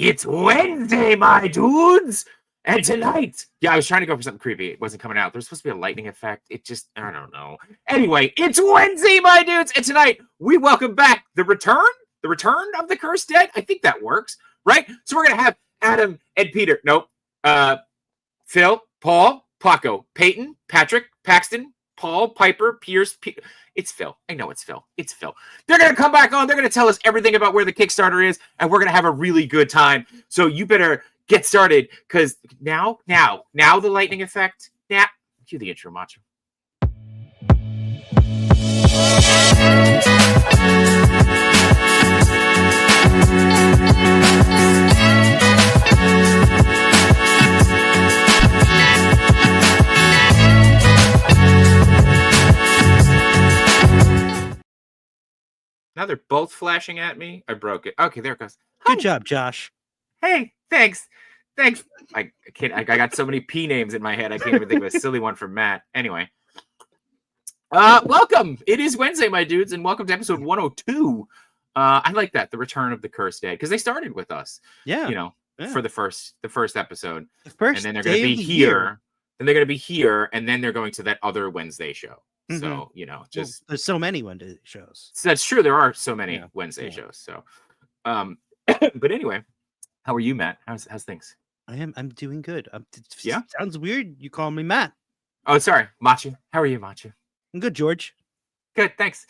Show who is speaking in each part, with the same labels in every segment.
Speaker 1: It's Wednesday, my dudes! And tonight, I was trying to go for something creepy. It wasn't coming out. There's supposed to be a lightning effect. I don't know. Anyway, it's Wednesday, my dudes! And tonight, we welcome back the return of the Cursed Dead. I think that works, right? So we're going to have Adam and Peter. Nope. Phil, Paul, Paco, Peyton, Patrick, Paxton, Paul, Piper, Pierce, It's Phil. I know it's Phil. It's Phil. They're going to come back on. They're going to tell us everything about where the Kickstarter is, and we're going to have a really good time. So you better get started, because now the lightning effect. Yeah. Cue the intro, Macho. Now they're both flashing at me. I broke it. Okay, there it goes.
Speaker 2: Good job, Josh.
Speaker 1: Hey, thanks. I got so many P names in my head. I can't even think of a silly one from Matt. Anyway, welcome. It is Wednesday, my dudes, and welcome to episode 102. I like that, the return of the Cursed Dead, because they started with us.
Speaker 2: Yeah,
Speaker 1: for the first episode.
Speaker 2: And
Speaker 1: then they're going to be here. Then they're going to be here, and then they're going to that other Wednesday show. Mm-hmm. So,
Speaker 2: there's so many Wednesday shows.
Speaker 1: So that's true. There are so many Wednesday shows. So, but anyway, how are you, Matt? How's things?
Speaker 2: I'm doing good. Sounds weird. You call me Matt.
Speaker 1: Oh, sorry, Machu. How are you, Machu?
Speaker 2: I'm good, George.
Speaker 1: Good, thanks.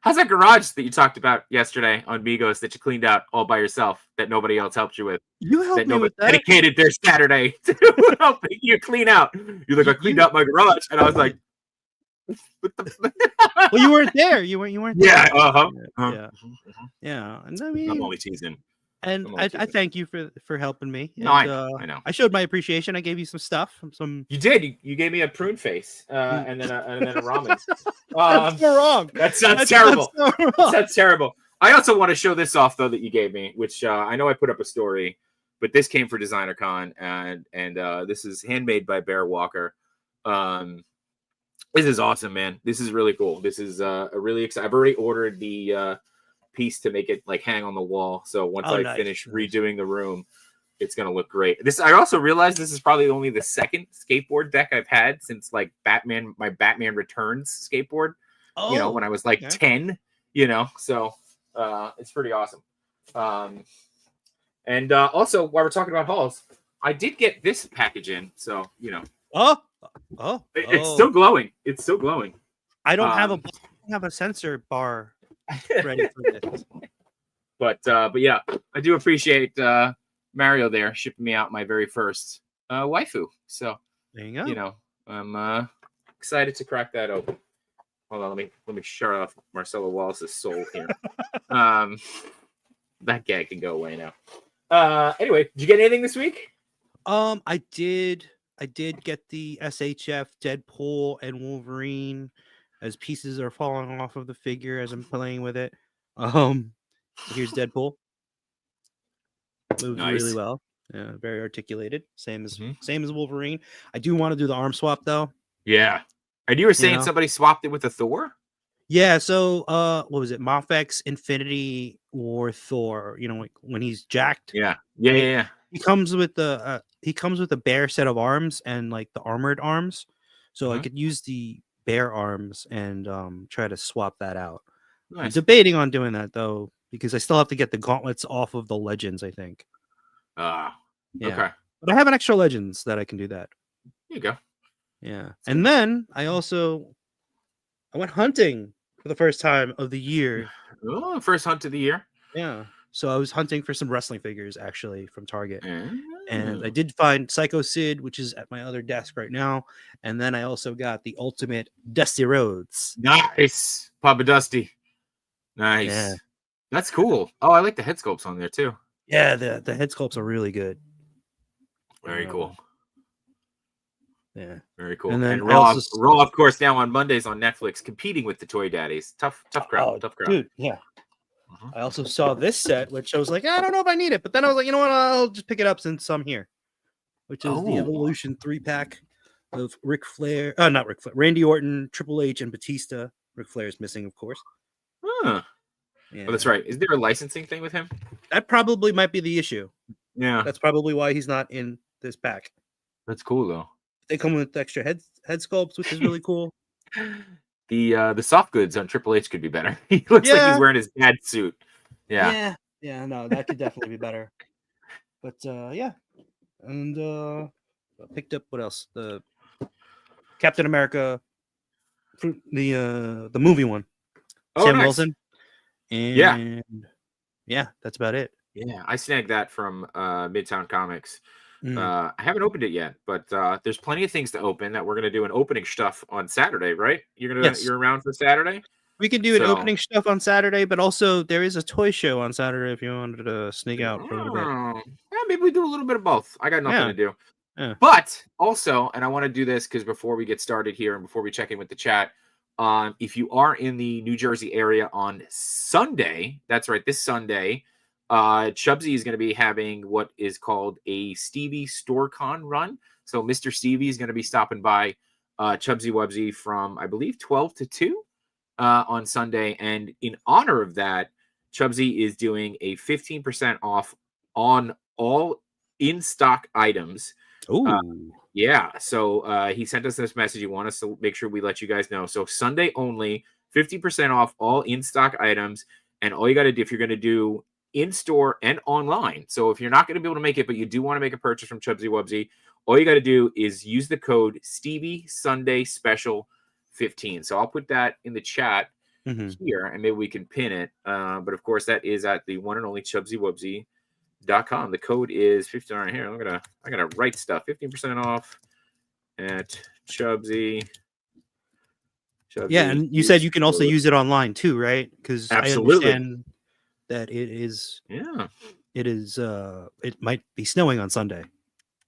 Speaker 1: How's that garage that you talked about yesterday on Migos that you cleaned out all by yourself that nobody else helped you with?
Speaker 2: You helped me with that.
Speaker 1: Dedicated their Saturday to helping you clean out. You're like, I cleaned out my garage, and I was like,
Speaker 2: well, you weren't there. You weren't there.
Speaker 1: Yeah.
Speaker 2: Yeah. And I mean,
Speaker 1: I'm only teasing.
Speaker 2: And I thank you for helping me.
Speaker 1: No,
Speaker 2: and,
Speaker 1: I know.
Speaker 2: I showed my appreciation. I gave you some stuff.
Speaker 1: You did. You gave me a prune face, and then a ramen.
Speaker 2: That's so wrong.
Speaker 1: That sounds terrible. That sounds terrible. I also want to show this off though that you gave me, which I know I put up a story, but this came for DesignerCon, and this is handmade by Bear Walker. This is awesome, man. This is really cool. This is a really exciting. I've already ordered the piece to make it like hang on the wall. So once I finish redoing the room, it's gonna look great. I also realized this is probably only the second skateboard deck I've had since like my Batman Returns skateboard. Oh, when I was like 10. So it's pretty awesome. And also while we're talking about hauls, I did get this package in. So it's still glowing. It's still glowing.
Speaker 2: I don't have a sensor bar ready for this.
Speaker 1: But yeah, I do appreciate Mario there shipping me out my very first waifu. So
Speaker 2: there you go.
Speaker 1: I'm excited to crack that open. Hold on, let me shut off Marcelo Wallace's soul here. That gag can go away now. Anyway, did you get anything this week?
Speaker 2: I did get the SHF Deadpool and Wolverine as pieces are falling off of the figure as I'm playing with it. Here's Deadpool. Moves really well. Very articulated. Same as Wolverine. I do want to do the arm swap though.
Speaker 1: Yeah. And you were saying somebody swapped it with a Thor?
Speaker 2: Yeah, so what was it? Mafex Infinity War Thor, when he's jacked.
Speaker 1: Yeah.
Speaker 2: He comes with a bare set of arms and like the armored arms. So I could use the bare arms and try to swap that out. Nice. I'm debating on doing that though, because I still have to get the gauntlets off of the legends, I think.
Speaker 1: Okay.
Speaker 2: But I have an extra legends that I can do that.
Speaker 1: There you go.
Speaker 2: Yeah. And then I went hunting for the first time of the year.
Speaker 1: Oh, first hunt of the year.
Speaker 2: Yeah. So I was hunting for some wrestling figures actually from Target. And I did find Psycho Sid, which is at my other desk right now. And then I also got the ultimate Dusty Rhodes.
Speaker 1: Nice. Papa Dusty. Nice.
Speaker 2: Yeah.
Speaker 1: That's cool. Oh, I like the head sculpts on there too.
Speaker 2: Yeah, the head sculpts are really good.
Speaker 1: Very cool.
Speaker 2: Yeah.
Speaker 1: Very cool. And Raw, of course, now on Mondays on Netflix, competing with the Toy Daddies. Tough crowd. Tough crowd.
Speaker 2: Dude, yeah. I also saw this set, which I was like, I don't know if I need it. But then I was like, you know what? I'll just pick it up since I'm here. Which is the Evolution 3-pack of Ric Flair. Not Ric Flair. Randy Orton, Triple H, and Batista. Ric Flair is missing, of course.
Speaker 1: Huh.
Speaker 2: Yeah,
Speaker 1: Oh, that's right. Is there a licensing thing with him?
Speaker 2: that probably might be the issue.
Speaker 1: Yeah,
Speaker 2: That's probably why he's not in this pack.
Speaker 1: that's cool though.
Speaker 2: They come with extra head sculpts, which is really cool.
Speaker 1: The soft goods on Triple H could be better. He looks like he's
Speaker 2: Yeah.
Speaker 1: wearing his dad suit. Yeah.
Speaker 2: Yeah. No, that could definitely be better. But yeah, and I picked up what else? The Captain America, the movie one.
Speaker 1: Oh,
Speaker 2: Sam
Speaker 1: nice.
Speaker 2: Wilson. And yeah, that's about it.
Speaker 1: Yeah, I snagged that from Midtown Comics.
Speaker 2: Mm.
Speaker 1: I haven't opened it yet, but there's plenty of things to open that we're gonna do an opening stuff on Saturday, right? You're around for Saturday?
Speaker 2: We could do an opening stuff on Saturday, but also there is a toy show on Saturday if you wanted to sneak out for a little bit.
Speaker 1: Yeah, maybe we do a little bit of both. I got nothing to do.
Speaker 2: Yeah.
Speaker 1: But also, and I want to do this because before we get started here and before we check in with the chat, if you are in the New Jersey area on Sunday, that's right, this Sunday, Chubsy is going to be having what is called a Stevie StoreCon run. So Mr. Stevie is going to be stopping by Chubsy Wubsy from, I believe, 12 to 2 on Sunday. And in honor of that, Chubsy is doing a 15% off on all in-stock items. Yeah, so he sent us this message. He wants us to make sure we let you guys know. So Sunday only, 50% off all in-stock items. And all you got to do, if you're going to do in-store and online. So if you're not going to be able to make it, but you do want to make a purchase from Chubsy Wubsy, all you got to do is use the code Stevie Sunday Special 15. So I'll put that in the chat here, and maybe we can pin it. But of course, that is at the one and only ChubsyWubsy.com. The code is 15. Right here. I gotta write stuff. 15% off at Chubsy.
Speaker 2: Yeah, and you said you can also use it online too, right? Because I understand that it is.
Speaker 1: Yeah.
Speaker 2: It is. It might be snowing on Sunday.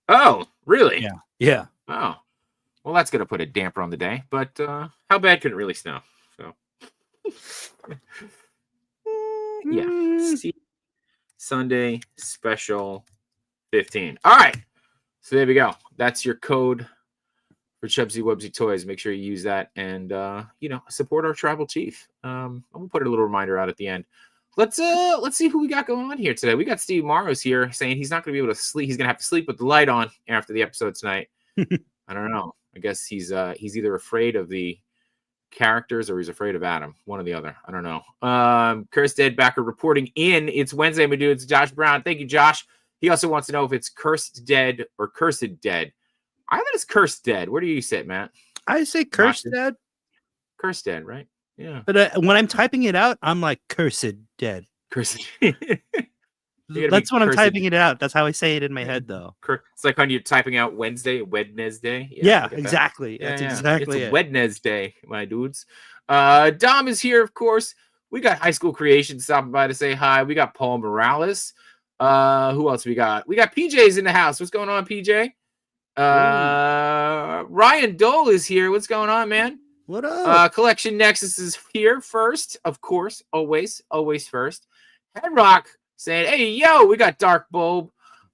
Speaker 1: Oh, really?
Speaker 2: Yeah.
Speaker 1: Oh, well, that's gonna put a damper on the day. But how bad could it really snow? So. Yeah. Sunday Special 15. All right. So there we go. That's your code for Chubsy Wubsy Toys. Make sure you use that and support our tribal chief. I'm gonna put a little reminder out at the end. Let's see who we got going on here today. We got Steve Morrow's here saying he's not gonna be able to sleep. He's gonna have to sleep with the light on after the episode tonight. I don't know. I guess he's either afraid of the characters or he's afraid of Adam. One or the other. I don't know. Cursed Dead Backer reporting in. It's Wednesday, my dude. It's Josh Brown. Thank you, Josh. He also wants to know if it's Cursed Dead or Cursed Dead. I thought it's Cursed Dead. Where do you sit, Matt?
Speaker 2: I say Cursed Dead.
Speaker 1: Cursed Dead, right? Yeah.
Speaker 2: But when I'm typing it out, I'm like Cursed Dead.
Speaker 1: Cursed.
Speaker 2: That's when I'm typing it out. That's how I say it in my head, though.
Speaker 1: It's like when you're typing out Wednesday.
Speaker 2: Yeah, exactly. That's exactly
Speaker 1: it. Wednesday, my dudes. Dom is here, of course. We got High School Creation stopping by to say hi. We got Paul Morales. Who else we got? We got PJ's in the house. What's going on, PJ? Ryan Dole is here. What's going on, man?
Speaker 2: What up?
Speaker 1: Collection Nexus is here first, of course. Always first. Headrock saying, hey, yo, we got Dark Bulb.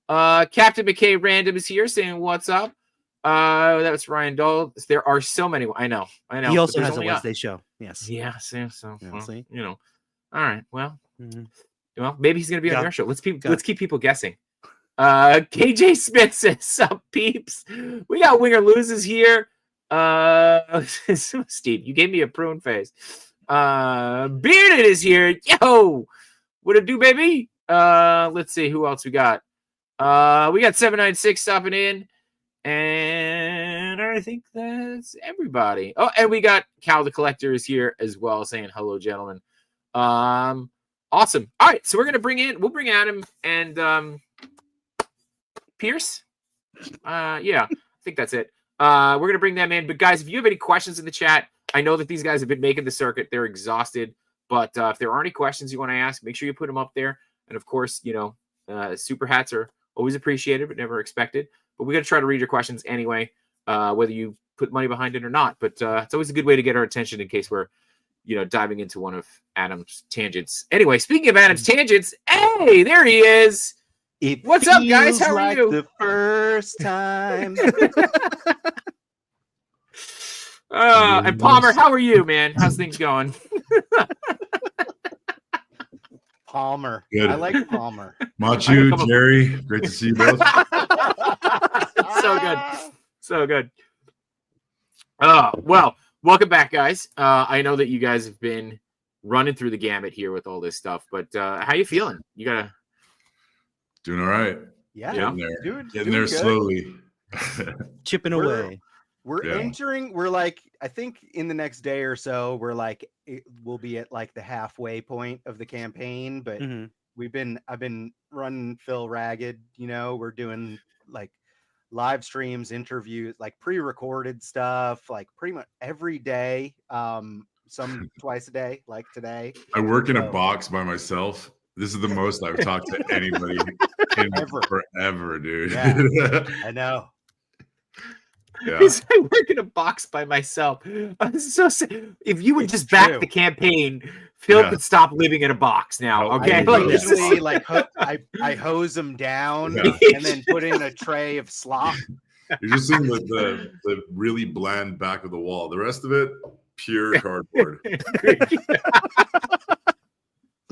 Speaker 1: Captain McKay Random is here saying, what's up? That was Ryan Dole. There are so many. I know.
Speaker 2: He also has a Wednesday show. Yes.
Speaker 1: Yeah, so
Speaker 2: yeah,
Speaker 1: well,
Speaker 2: see?
Speaker 1: All right. Well, well, maybe he's gonna be on their show. Let's keep people guessing. KJ Smith says, sup, peeps. We got Winger Loses here. Steve, you gave me a prune face. Bearded is here. Yo, what it do, baby? Let's see who else we got. We got 796 stopping in, and I think that's everybody. Oh, and we got Cal the Collector is here as well, saying hello, gentlemen. Awesome. All right, so we'll bring Adam and Pierce. Yeah, I think that's it. We're gonna bring them in. But guys, if you have any questions in the chat, I know that these guys have been making the circuit. They're exhausted. But if there are any questions you want to ask, make sure you put them up there. And of course, super hats are always appreciated, but never expected. But we're going to try to read your questions anyway, whether you put money behind it or not. But it's always a good way to get our attention in case we're, diving into one of Adam's tangents. Anyway, speaking of Adam's tangents, hey, there he is. What's up, guys? How are you?
Speaker 3: The first time.
Speaker 1: And Palmer, how are you, man? How's things going?
Speaker 3: Palmer.
Speaker 4: Good.
Speaker 3: I like Palmer.
Speaker 4: Machu, Jerry, great to see you both.
Speaker 1: So good. So good. Well, welcome back, guys. I know that you guys have been running through the gamut here with all this stuff, but how you feeling? You gotta
Speaker 4: Doing all right.
Speaker 3: Yeah,
Speaker 4: Getting there.
Speaker 3: Doing
Speaker 4: Getting there
Speaker 3: good.
Speaker 4: slowly.
Speaker 2: Chipping away.
Speaker 3: We're entering. We're like, I think in the next day or so, we'll be at like the halfway point of the campaign. But I've been running Phil ragged. You know, we're doing like live streams, interviews, like pre-recorded stuff, like pretty much every day. Some twice a day, like today.
Speaker 4: I work in a box by myself. This is the most I've talked to anybody in forever, dude.
Speaker 3: Yeah, I know.
Speaker 4: Yeah.
Speaker 1: I work in a box by myself. I'm so sad. If you would just back the campaign, Phil could stop living in a box now. Okay,
Speaker 3: I usually I hose him down and then put in a tray of slop.
Speaker 4: You're just seeing the really bland back of the wall. The rest of it, pure cardboard.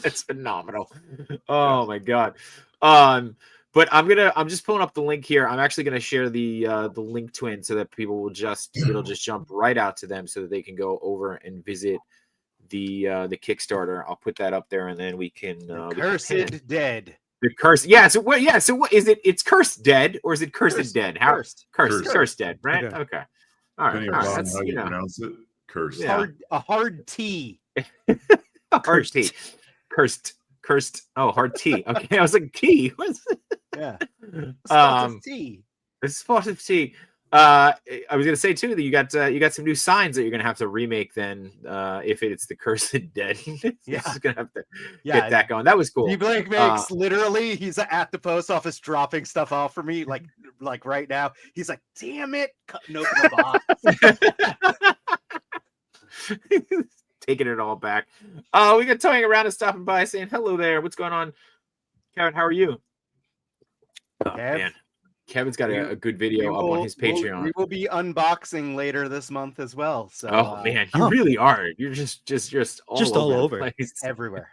Speaker 1: That's phenomenal. Oh my god. But I'm just pulling up the link here. I'm actually gonna share the link to it so that people will it'll just jump right out to them so that they can go over and visit the Kickstarter. I'll put that up there and then we can
Speaker 3: Cursed Dead.
Speaker 1: The curse. Yeah, so what is it? It's Cursed Dead or is it Cursed Dead? How Cursed Dead, right? Okay. All right.
Speaker 4: That's how you pronounce it. Cursed.
Speaker 3: Yeah. A hard T.
Speaker 1: Hard T. Cursed. Oh, hard T. Okay, I was like, T. What's it?
Speaker 3: Yeah.
Speaker 1: T. It's spot of T. I was gonna say too that you got some new signs that you're gonna have to remake. Then, if it's the Cursed Dead, you're gonna have to get that going. That was cool.
Speaker 3: He makes literally. He's at the post office dropping stuff off for me, like right now. He's like, "Damn it!" Cutting open the box.
Speaker 1: Taking it all back. We got towing around and stopping by saying hello there. What's going on, Kevin? How are you? Oh, man. Kevin's got a good video up on his Patreon.
Speaker 3: We will be unboxing later this month as well. So,
Speaker 1: man, you really are. You're just all over the place.
Speaker 3: Everywhere.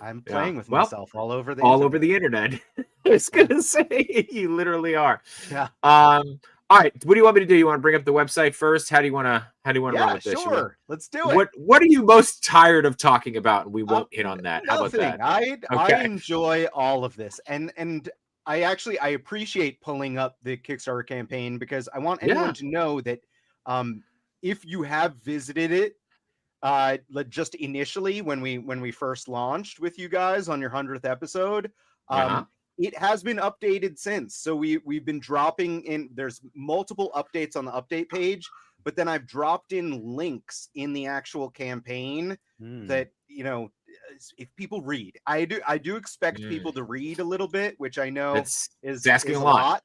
Speaker 3: I'm playing with myself all over the
Speaker 1: internet. I was gonna say you literally are.
Speaker 3: Yeah.
Speaker 1: All right. What do you want me to do? You want to bring up the website first? How do you want to run with this?
Speaker 3: Sure. Let's do it.
Speaker 1: What are you most tired of talking about? And we won't hit on that. How about that?
Speaker 3: I enjoy all of this, and I appreciate pulling up the Kickstarter campaign because I want anyone to know that if you have visited it just initially when we first launched with you guys on your 100th episode, it has been updated since. So we've been dropping in. There's multiple updates on the update page, but then I've dropped in links in the actual campaign that, you know, if people read, I do expect people to read a little bit, which I know is
Speaker 1: asking a lot.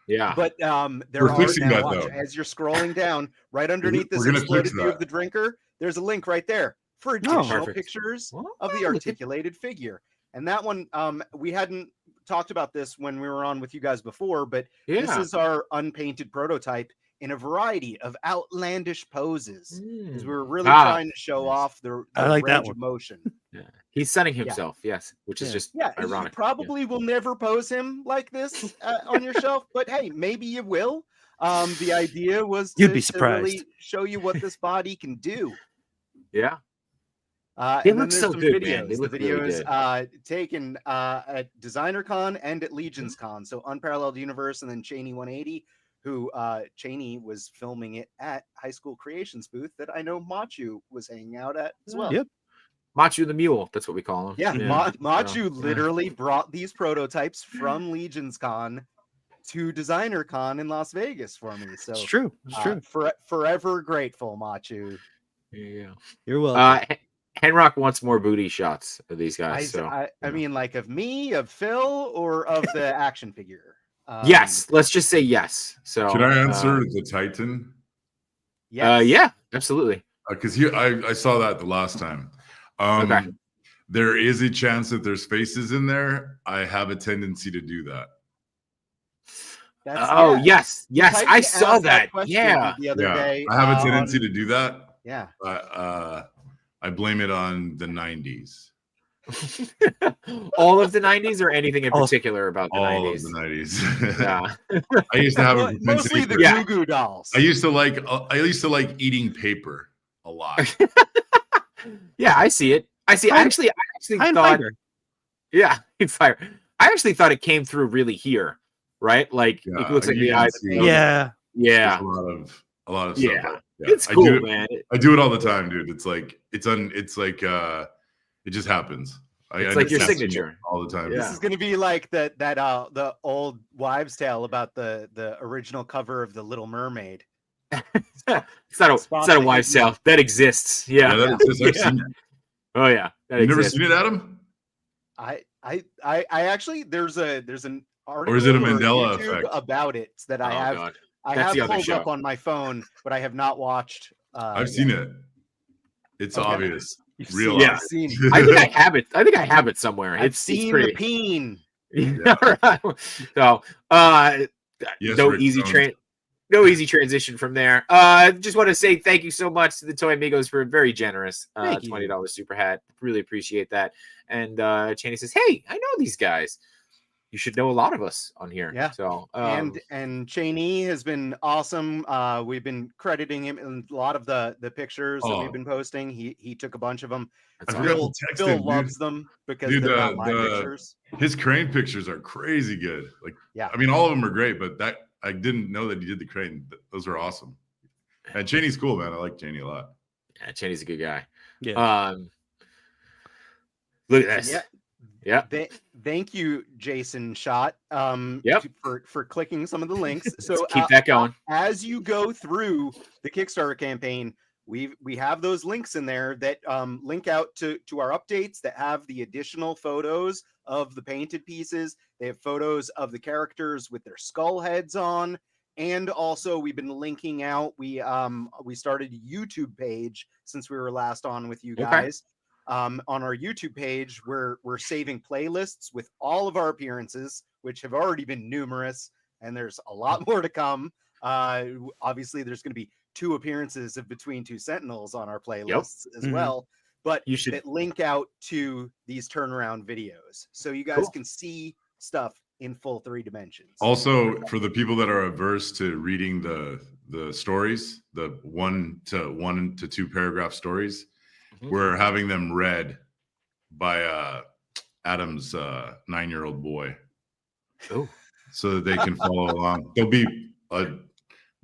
Speaker 1: Yeah,
Speaker 3: but there are now, as you're scrolling down right underneath this exploded view of the drinker, there's a link right there for additional pictures of the articulated figure. And that one, we hadn't talked about this when we were on with you guys before, but this is our unpainted prototype in a variety of outlandish poses. Because we were really trying to show off the range of motion.
Speaker 1: Yeah. He's sunning himself, yes, which is just ironic.
Speaker 3: You probably will never pose him like this on your shelf, but hey, maybe you will. The idea was
Speaker 2: you'd be surprised
Speaker 3: to really show you what this body can do.
Speaker 1: Yeah.
Speaker 3: It looks so good, man. The videos taken at DesignerCon and at Legions Con. So Unparalleled Universe and then Cheney 180, who Cheney was filming it at High School Creations booth that I know Machu was hanging out at as well.
Speaker 2: Yep.
Speaker 1: Machu the Mule, that's what we call him.
Speaker 3: Yeah, Machu literally brought these prototypes from Legions Con to DesignerCon in Las Vegas for me. So
Speaker 2: it's true. It's true.
Speaker 3: Forever grateful, Machu.
Speaker 1: Yeah.
Speaker 2: You're welcome.
Speaker 1: Henrock wants more booty shots of these guys.
Speaker 3: I mean, like of me, of Phil, or of the action figure.
Speaker 1: Yes, let's just say yes. So
Speaker 4: can I answer the Titan?
Speaker 1: Yeah, absolutely.
Speaker 4: Because I saw that the last time. Okay. There is a chance that there's faces in there. I have a tendency to do that.
Speaker 1: Yes, I saw that. Yeah,
Speaker 3: the other day.
Speaker 4: I have a tendency to do that.
Speaker 3: Yeah.
Speaker 4: I blame it on the 90s.
Speaker 1: All of the 90s or anything in
Speaker 2: All-
Speaker 1: particular about the
Speaker 4: All
Speaker 1: 90s?
Speaker 4: of the 90s.
Speaker 1: Yeah.
Speaker 4: I used to have a
Speaker 3: Mostly the
Speaker 1: Yeah.
Speaker 3: Goo Goo Dolls.
Speaker 4: I used to like eating paper a lot.
Speaker 1: Yeah, I see it. I actually
Speaker 2: Iron
Speaker 1: thought,
Speaker 2: Fiber.
Speaker 1: yeah, fire. I actually thought it came through really here, right? Like
Speaker 4: Yeah,
Speaker 1: it looks like
Speaker 4: you
Speaker 1: the
Speaker 4: can
Speaker 1: eyes.
Speaker 4: see
Speaker 2: Yeah.
Speaker 1: Yeah,
Speaker 4: a lot of stuff.
Speaker 1: yeah.
Speaker 4: Like,
Speaker 1: It's
Speaker 4: I
Speaker 1: cool,
Speaker 4: do it,
Speaker 1: man.
Speaker 4: I do it all the time, dude. It's like it just happens.
Speaker 1: It's like your
Speaker 4: understand
Speaker 1: signature
Speaker 4: all the time.
Speaker 1: Yeah.
Speaker 3: This is gonna be like the old wives' tale about the original cover of the Little Mermaid.
Speaker 1: it's not a wives' tale that exists. Yeah.
Speaker 4: that exists. I've seen it.
Speaker 1: Oh yeah, that
Speaker 4: You've never
Speaker 1: exists.
Speaker 4: seen it, Adam?
Speaker 3: I actually there's an article
Speaker 4: Or is it a
Speaker 3: or
Speaker 4: Mandela
Speaker 3: YouTube
Speaker 4: effect?
Speaker 3: about it that I
Speaker 1: Oh,
Speaker 3: have
Speaker 1: God.
Speaker 3: I
Speaker 1: That's
Speaker 3: have
Speaker 1: the other
Speaker 3: pulled
Speaker 1: show.
Speaker 3: up on my phone, but I have not watched.
Speaker 4: I've seen it. It's
Speaker 3: Okay.
Speaker 4: obvious.
Speaker 3: You've
Speaker 4: Real
Speaker 3: seen,
Speaker 4: obvious.
Speaker 3: seen.
Speaker 1: I think I have it. I think I have it somewhere.
Speaker 3: I've
Speaker 1: It's
Speaker 3: seen
Speaker 1: pretty.
Speaker 3: the peen.
Speaker 1: Yeah. So,
Speaker 4: Yes,
Speaker 1: no
Speaker 4: Rick
Speaker 1: easy
Speaker 4: Jones.
Speaker 1: no easy transition from there. Just want to say thank you so much to the Toy Amigos for a very generous
Speaker 2: Thank you.
Speaker 1: $20 super hat. Really appreciate that. And Cheney says, "Hey, I know these guys. You should know a lot of us on here."
Speaker 3: Yeah.
Speaker 1: So
Speaker 3: And Cheney has been awesome. We've been crediting him in a lot of the pictures that we've been posting. He took a bunch of them.
Speaker 1: that's
Speaker 4: I
Speaker 1: awesome.
Speaker 4: forgot to text him,
Speaker 3: Phil
Speaker 4: dude.
Speaker 3: loves them because
Speaker 4: Dude,
Speaker 3: they're not my pictures.
Speaker 4: His crane pictures are crazy good. Like,
Speaker 3: Yeah.
Speaker 4: I mean, all of them are great, but that I didn't know that he did the crane. Those are awesome. And Cheney's cool, man. I like Cheney a lot.
Speaker 1: Yeah, Cheney's a good guy.
Speaker 2: Yeah.
Speaker 1: Look at this.
Speaker 3: Yeah.
Speaker 1: Yeah.
Speaker 3: Thank you, Jason Schott,
Speaker 1: Yep.
Speaker 3: for clicking some of the links. So
Speaker 1: Let's keep that going.
Speaker 3: As you go through the Kickstarter campaign, we have those links in there that link out to our updates that have the additional photos of the painted pieces. They have photos of the characters with their skull heads on. And also we've been linking out. We started a YouTube page since we were last on with you guys. On our YouTube page, we're saving playlists with all of our appearances, which have already been numerous, and there's a lot more to come. Obviously, there's going to be 2 appearances of Between Two Sentinels on our playlists as well, but
Speaker 1: You should
Speaker 3: that link out to these turnaround videos, so you guys can see stuff in full 3 dimensions.
Speaker 4: Also, for the people that are averse to reading the stories, the 1 to 2 paragraph stories, we're having them read by Adam's 9-year-old boy.
Speaker 1: Oh.
Speaker 4: So that they can follow along. There'll be a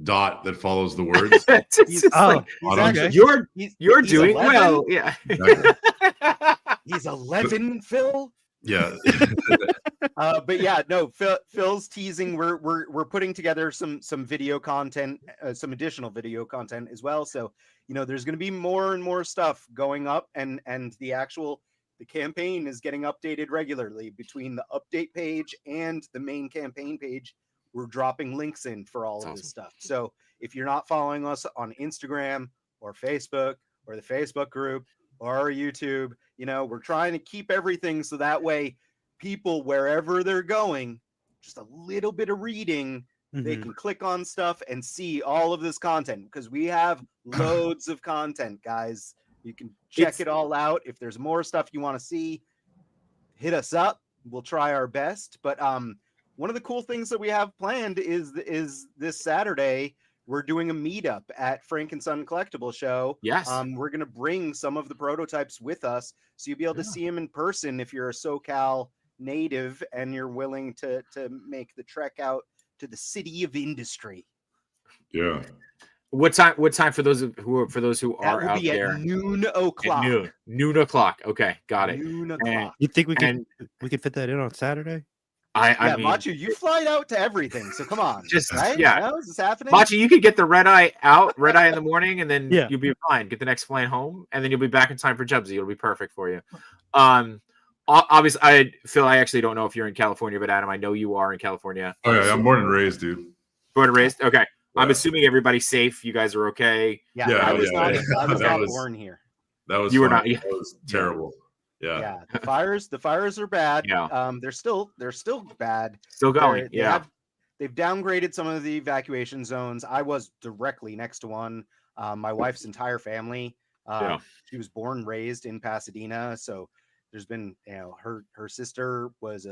Speaker 4: dot that follows the words.
Speaker 1: You're doing
Speaker 3: 11?
Speaker 1: well. Yeah.
Speaker 4: Exactly.
Speaker 3: He's 11, Phil.
Speaker 4: Yeah.
Speaker 3: But yeah, no, Phil's teasing. We're putting together some video content, some additional video content as well. So, there's going to be more and more stuff going up, and the campaign is getting updated regularly. Between the update page and the main campaign page, we're dropping links in for all of this stuff. So if you're not following us on Instagram or Facebook or the Facebook group or YouTube, we're trying to keep everything so that way people, wherever they're going, just a little bit of reading, they can click on stuff and see all of this content, because we have loads of content, guys. You can check it all out. If there's more stuff you want to see, hit us up. We'll try our best. But one of the cool things that we have planned is this Saturday, we're doing a meetup at Frank and Son Collectible Show.
Speaker 1: Yes.
Speaker 3: We're going to bring some of the prototypes with us, so you'll be able to see them in person if you're a SoCal native and you're willing to make the trek out to the city of industry.
Speaker 4: Yeah.
Speaker 1: What time for those who are
Speaker 3: That will
Speaker 1: out
Speaker 3: be
Speaker 1: there?
Speaker 3: at noon o'clock.
Speaker 1: Noon o'clock. Okay, got it.
Speaker 3: Noon o'clock.
Speaker 2: You think we could fit that in on Saturday?
Speaker 1: I mean,
Speaker 3: Machu, you fly out to everything, so come on.
Speaker 1: Just
Speaker 3: right?
Speaker 1: yeah.
Speaker 3: Is this happening?
Speaker 1: Machu, you could get the red eye in the morning, and then you'll be fine. Get the next plane home, and then you'll be back in time for Jubsy. It'll be perfect for you. Obviously, Phil, I actually don't know if you're in California, but Adam, I know you are in California.
Speaker 4: Oh yeah, I'm born and raised, dude.
Speaker 1: Born and raised. Okay.
Speaker 4: Yeah.
Speaker 1: I'm assuming everybody's safe. You guys are okay.
Speaker 3: Yeah, I was not born here.
Speaker 4: That was
Speaker 1: you were not.
Speaker 4: That was terrible. Yeah.
Speaker 3: Yeah. The fires are bad.
Speaker 1: Yeah.
Speaker 3: They're still bad.
Speaker 1: Still going.
Speaker 3: They've downgraded some of the evacuation zones. I was directly next to one. My wife's entire family. She was born and raised in Pasadena, so there's been, her sister was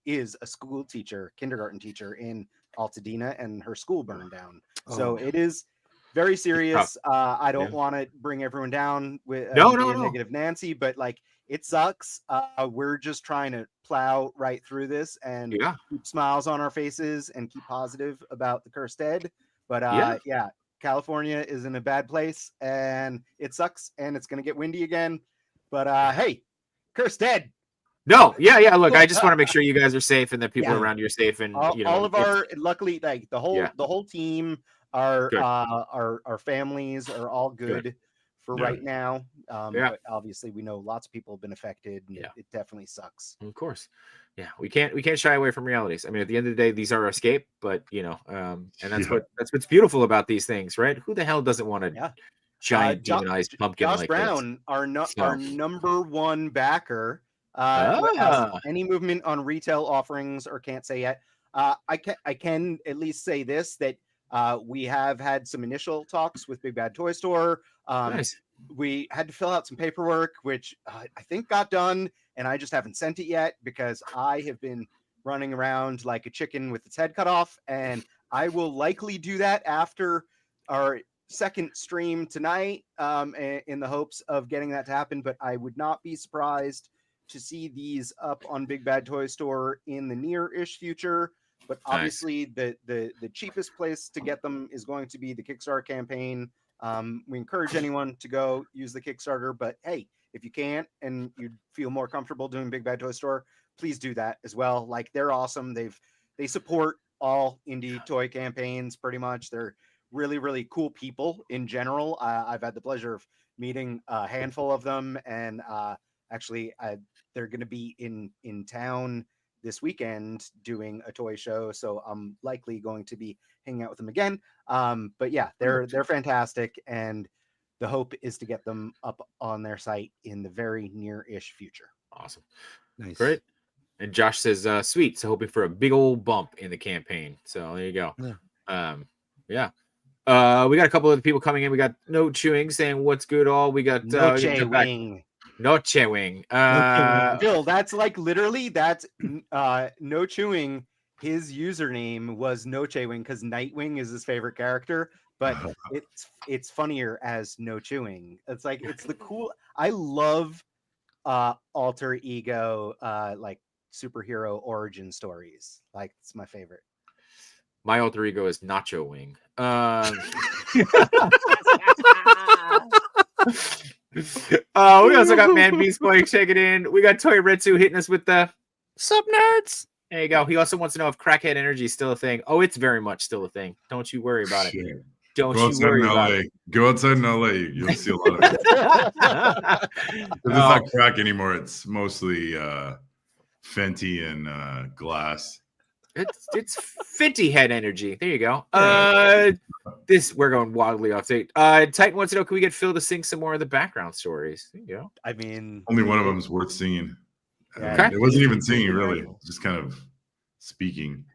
Speaker 3: is a school teacher, kindergarten teacher in Altadena, and her school burned down. So it is very serious. I don't want to bring everyone down with
Speaker 1: no.
Speaker 3: negative Nancy, but like, it sucks. We're just trying to plow right through this and keep smiles on our faces and keep positive about the cursed dead. But California is in a bad place and it sucks, and it's going to get windy again. But hey, cursed dead.
Speaker 1: No, look, I just want to make sure you guys are safe and that people around you are safe, and
Speaker 3: all of our, luckily, like the whole team, our families are all good for right now. But obviously we know lots of people have been affected, and it definitely sucks.
Speaker 1: Of course. Yeah, we can't shy away from realities. I mean, at the end of the day, these are our escape, but and that's what's beautiful about these things, right? Who the hell doesn't want a giant demonized pumpkin
Speaker 3: Josh
Speaker 1: like
Speaker 3: Brown,
Speaker 1: this?
Speaker 3: Our number one backer. Any movement on retail offerings, or can't say yet. I can at least say this, that we have had some initial talks with Big Bad Toy Store.
Speaker 1: Nice.
Speaker 3: We had to fill out some paperwork, which I think got done, and I just haven't sent it yet because I have been running around like a chicken with its head cut off, and I will likely do that after our second stream tonight, in the hopes of getting that to happen. But I would not be surprised to see these up on Big Bad Toy Store in the near-ish future. But obviously the cheapest place to get them is going to be the Kickstarter campaign. We encourage anyone to go use the Kickstarter, but hey, if you can't and you feel more comfortable doing Big Bad Toy Store, please do that as well. Like, they're awesome. They support all indie toy campaigns pretty much. They're really, really cool people in general. I've had the pleasure of meeting a handful of them, and actually they're going to be in town this weekend doing a toy show, so I'm likely going to be hanging out with them again. But yeah, they're fantastic, and the hope is to get them up on their site in the very near-ish future.
Speaker 1: Awesome.
Speaker 2: Nice.
Speaker 1: Great. And Josh says, sweet. So hoping for a big old bump in the campaign. So there you go. We got a couple of people coming in. We got No Chewing saying, what's good all? We got
Speaker 3: Noche Wing.
Speaker 1: Noche Wing.
Speaker 3: Phil, that's like literally, that's No Chewing. His username was Noche Wing because Nightwing is his favorite character, but it's funnier as No Chewing. It's like, it's the cool. I love alter ego like superhero origin stories. Like, it's my favorite.
Speaker 1: My alter ego is Nacho Wing. We also got Man Beast Boy checking in. We got Toy Retsu hitting us with the sup nerds. There you go. He also wants to know if crackhead energy is still a thing. Oh, it's very much still a thing. Don't you worry about it. Don't you worry about it.
Speaker 4: Go outside in LA. You'll see a lot of it. It's not crack anymore. It's mostly Fenty and glass.
Speaker 1: It's Fenty head energy. There you go. We're going wildly off date. Titan wants to know, can we get Phil to sing some more of the background stories? There you go.
Speaker 3: I mean,
Speaker 4: only one of them is worth singing. It wasn't even singing, really. Just kind of speaking.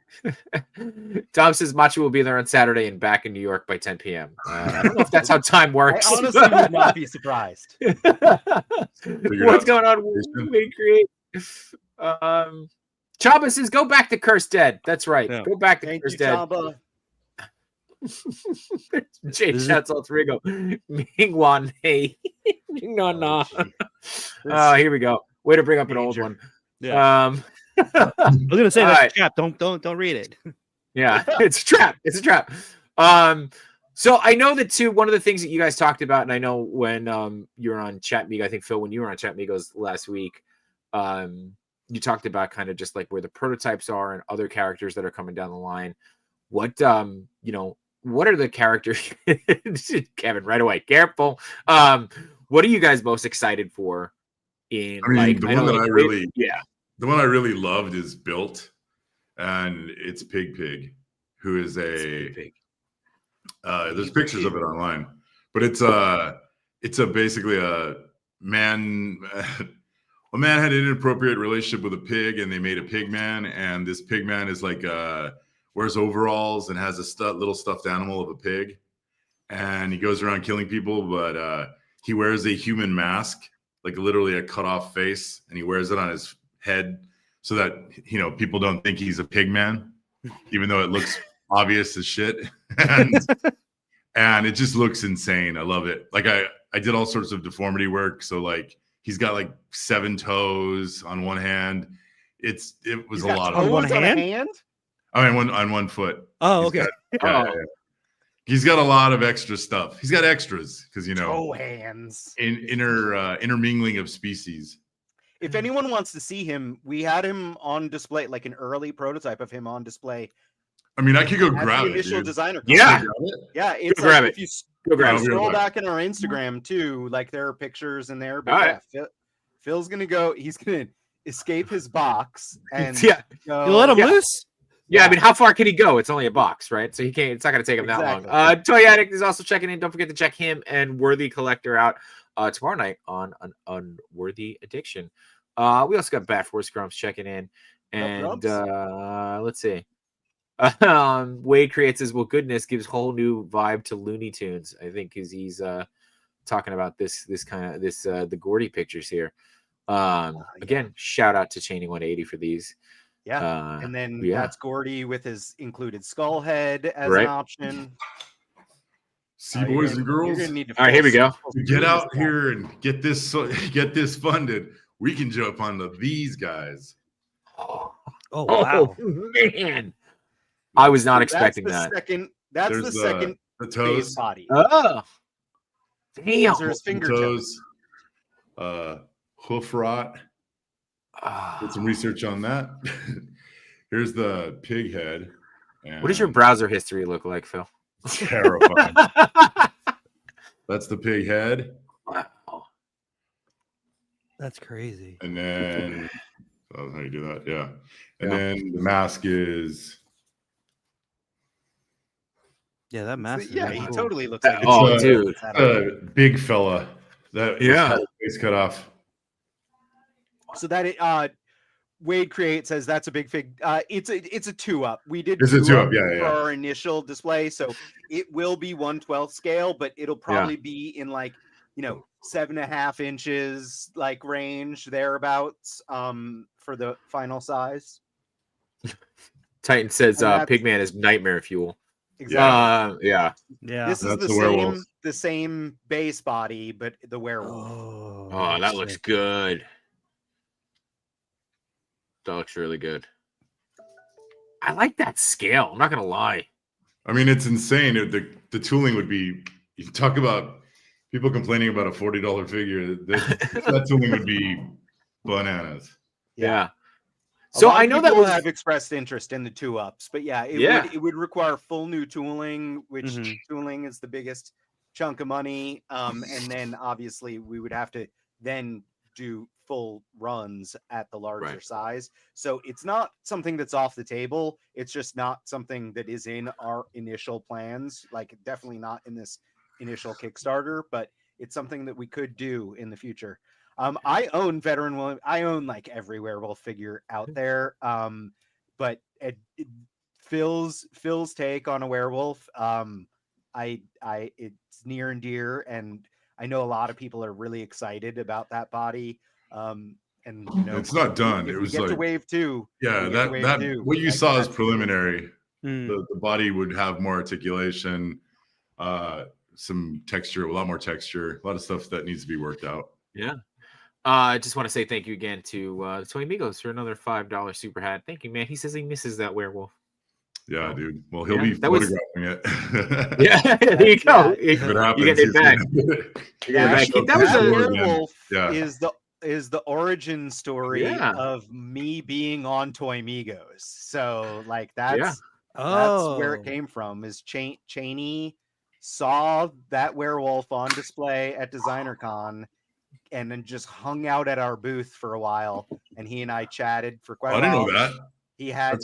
Speaker 1: Tom says Macho will be there on Saturday and back in New York by 10 p.m. I don't know if that's how time works.
Speaker 3: I honestly would not be surprised.
Speaker 1: What's going on? We create. Chaba says, go back to Cursed Dead. That's right. Yeah. Go back to Cursed Dead. Chaba. Jay shouts all three go. Mingwan, hey. No. Here we go. Way to bring up an old one.
Speaker 2: Yeah. I was gonna say that's a trap. Don't read it.
Speaker 1: Yeah, it's a trap. It's a trap. So I know that too. One of the things that you guys talked about, and I know when you were on Chat Migo, I think Phil, when you were on Chat Migos last week, you talked about kind of just like where the prototypes are and other characters that are coming down the line. What what are the characters? Kevin, right away. Careful. What are you guys most excited for? The one
Speaker 4: I really loved is Built, and it's Pig, who is a. There's pictures of it online, but it's basically a man. A man had an inappropriate relationship with a pig, and they made a pig man. And this pig man is like wears overalls and has a little stuffed animal of a pig, and he goes around killing people. But he wears a human mask, like literally a cut off face, and he wears it on his head so that people don't think he's a pig man, even though it looks obvious as shit. And it just looks insane. I love it. Like I did all sorts of deformity work. So like he's got like 7 toes on one hand. It was a lot
Speaker 3: of
Speaker 2: one hand.
Speaker 4: I mean, on one foot.
Speaker 2: Oh, okay.
Speaker 4: He's got a lot of extra stuff. He's got extras because
Speaker 3: toe hands.
Speaker 4: Intermingling of species.
Speaker 3: If anyone wants to see him, we had him on display, like an early prototype of him on display.
Speaker 4: I mean, I could go grab it.
Speaker 3: Initial designer.
Speaker 1: Yeah,
Speaker 3: it's
Speaker 1: grab
Speaker 3: like
Speaker 1: it.
Speaker 3: If you scroll back in our Instagram too, like there are pictures in there. But Phil's gonna go. He's gonna escape his box and
Speaker 2: you let him loose.
Speaker 1: Yeah, I mean, how far can he go? It's only a box, right? So he can't. It's not going to take him that long. Toy Addict is also checking in. Don't forget to check him and Worthy Collector out tomorrow night on an Unworthy Addiction. We also got Bat Force Grumps checking in, and let's see. Wade creates says, "Well, goodness gives whole new vibe to Looney Tunes." I think because he's talking about this the Gordy pictures here. Again, shout out to Cheney 180 for these.
Speaker 3: Yeah, and then that's Gordy with his included skull head as an option.
Speaker 4: See, boys and girls.
Speaker 1: All right, here we go.
Speaker 4: Get out here and get this funded. We can jump onto these guys.
Speaker 2: Oh wow,
Speaker 1: man! I was not expecting that.
Speaker 3: That's the second
Speaker 4: the toes
Speaker 3: body.
Speaker 1: Oh, damn!
Speaker 3: There's finger
Speaker 4: toes. Hoof rot. Did some research on that. Here's the pig head.
Speaker 1: What does your browser history look like, Phil?
Speaker 4: Terrifying. That's the pig head.
Speaker 1: Wow.
Speaker 2: That's crazy.
Speaker 4: And then how you do that? Yeah. And then the mask is.
Speaker 2: Yeah, that mask.
Speaker 3: Yeah, he
Speaker 2: cool.
Speaker 3: totally looks like.
Speaker 1: Dude,
Speaker 4: big fella. That face cut off.
Speaker 3: So that Wade creates says that's a big fig. It's a 2-up. We did
Speaker 4: it's a 2-up,
Speaker 3: for our initial display, so it will be 1/12 scale, but it'll probably be in like 7.5 inches like range thereabouts for the final size.
Speaker 1: Titan says Pigman is nightmare fuel.
Speaker 3: Exactly.
Speaker 1: Yeah.
Speaker 3: This is the same base body, but the werewolf.
Speaker 1: Oh, that looks good. That looks really good. I like that scale. I'm not gonna lie.
Speaker 4: I mean, it's insane. The tooling would be. You talk about people complaining about a $40 figure. That tooling would be bananas.
Speaker 1: Yeah. So I know that
Speaker 3: people have expressed interest in the 2-ups, but it would require full new tooling, which tooling is the biggest chunk of money. And then obviously we would have to then do full runs at the larger size. So it's not something that's off the table. It's just not something that is in our initial plans, like definitely not in this initial Kickstarter, but it's something that we could do in the future. I own I own like every werewolf figure out there. But Phil's take on a werewolf, it's near and dear, and I know a lot of people are really excited about that body. And
Speaker 4: it's not done. It was
Speaker 3: like to wave 2.
Speaker 4: Yeah, that what you saw is preliminary. The body would have more articulation, some texture, a lot more texture, a lot of stuff that needs to be worked out.
Speaker 1: Yeah. I just want to say thank you again to Toy Amigos for another $5 super hat. Thank you, man. He says he misses that werewolf.
Speaker 4: Yeah, dude. Well, he'll be photographing it.
Speaker 1: Yeah, there you go. You get it back.
Speaker 3: That was a werewolf. Is the origin story of me being on Toy Migos. So like that's where it came from. Is Cheney saw that werewolf on display at DesignerCon and then just hung out at our booth for a while, and he and I chatted for quite a while.
Speaker 4: I didn't know that.
Speaker 3: He had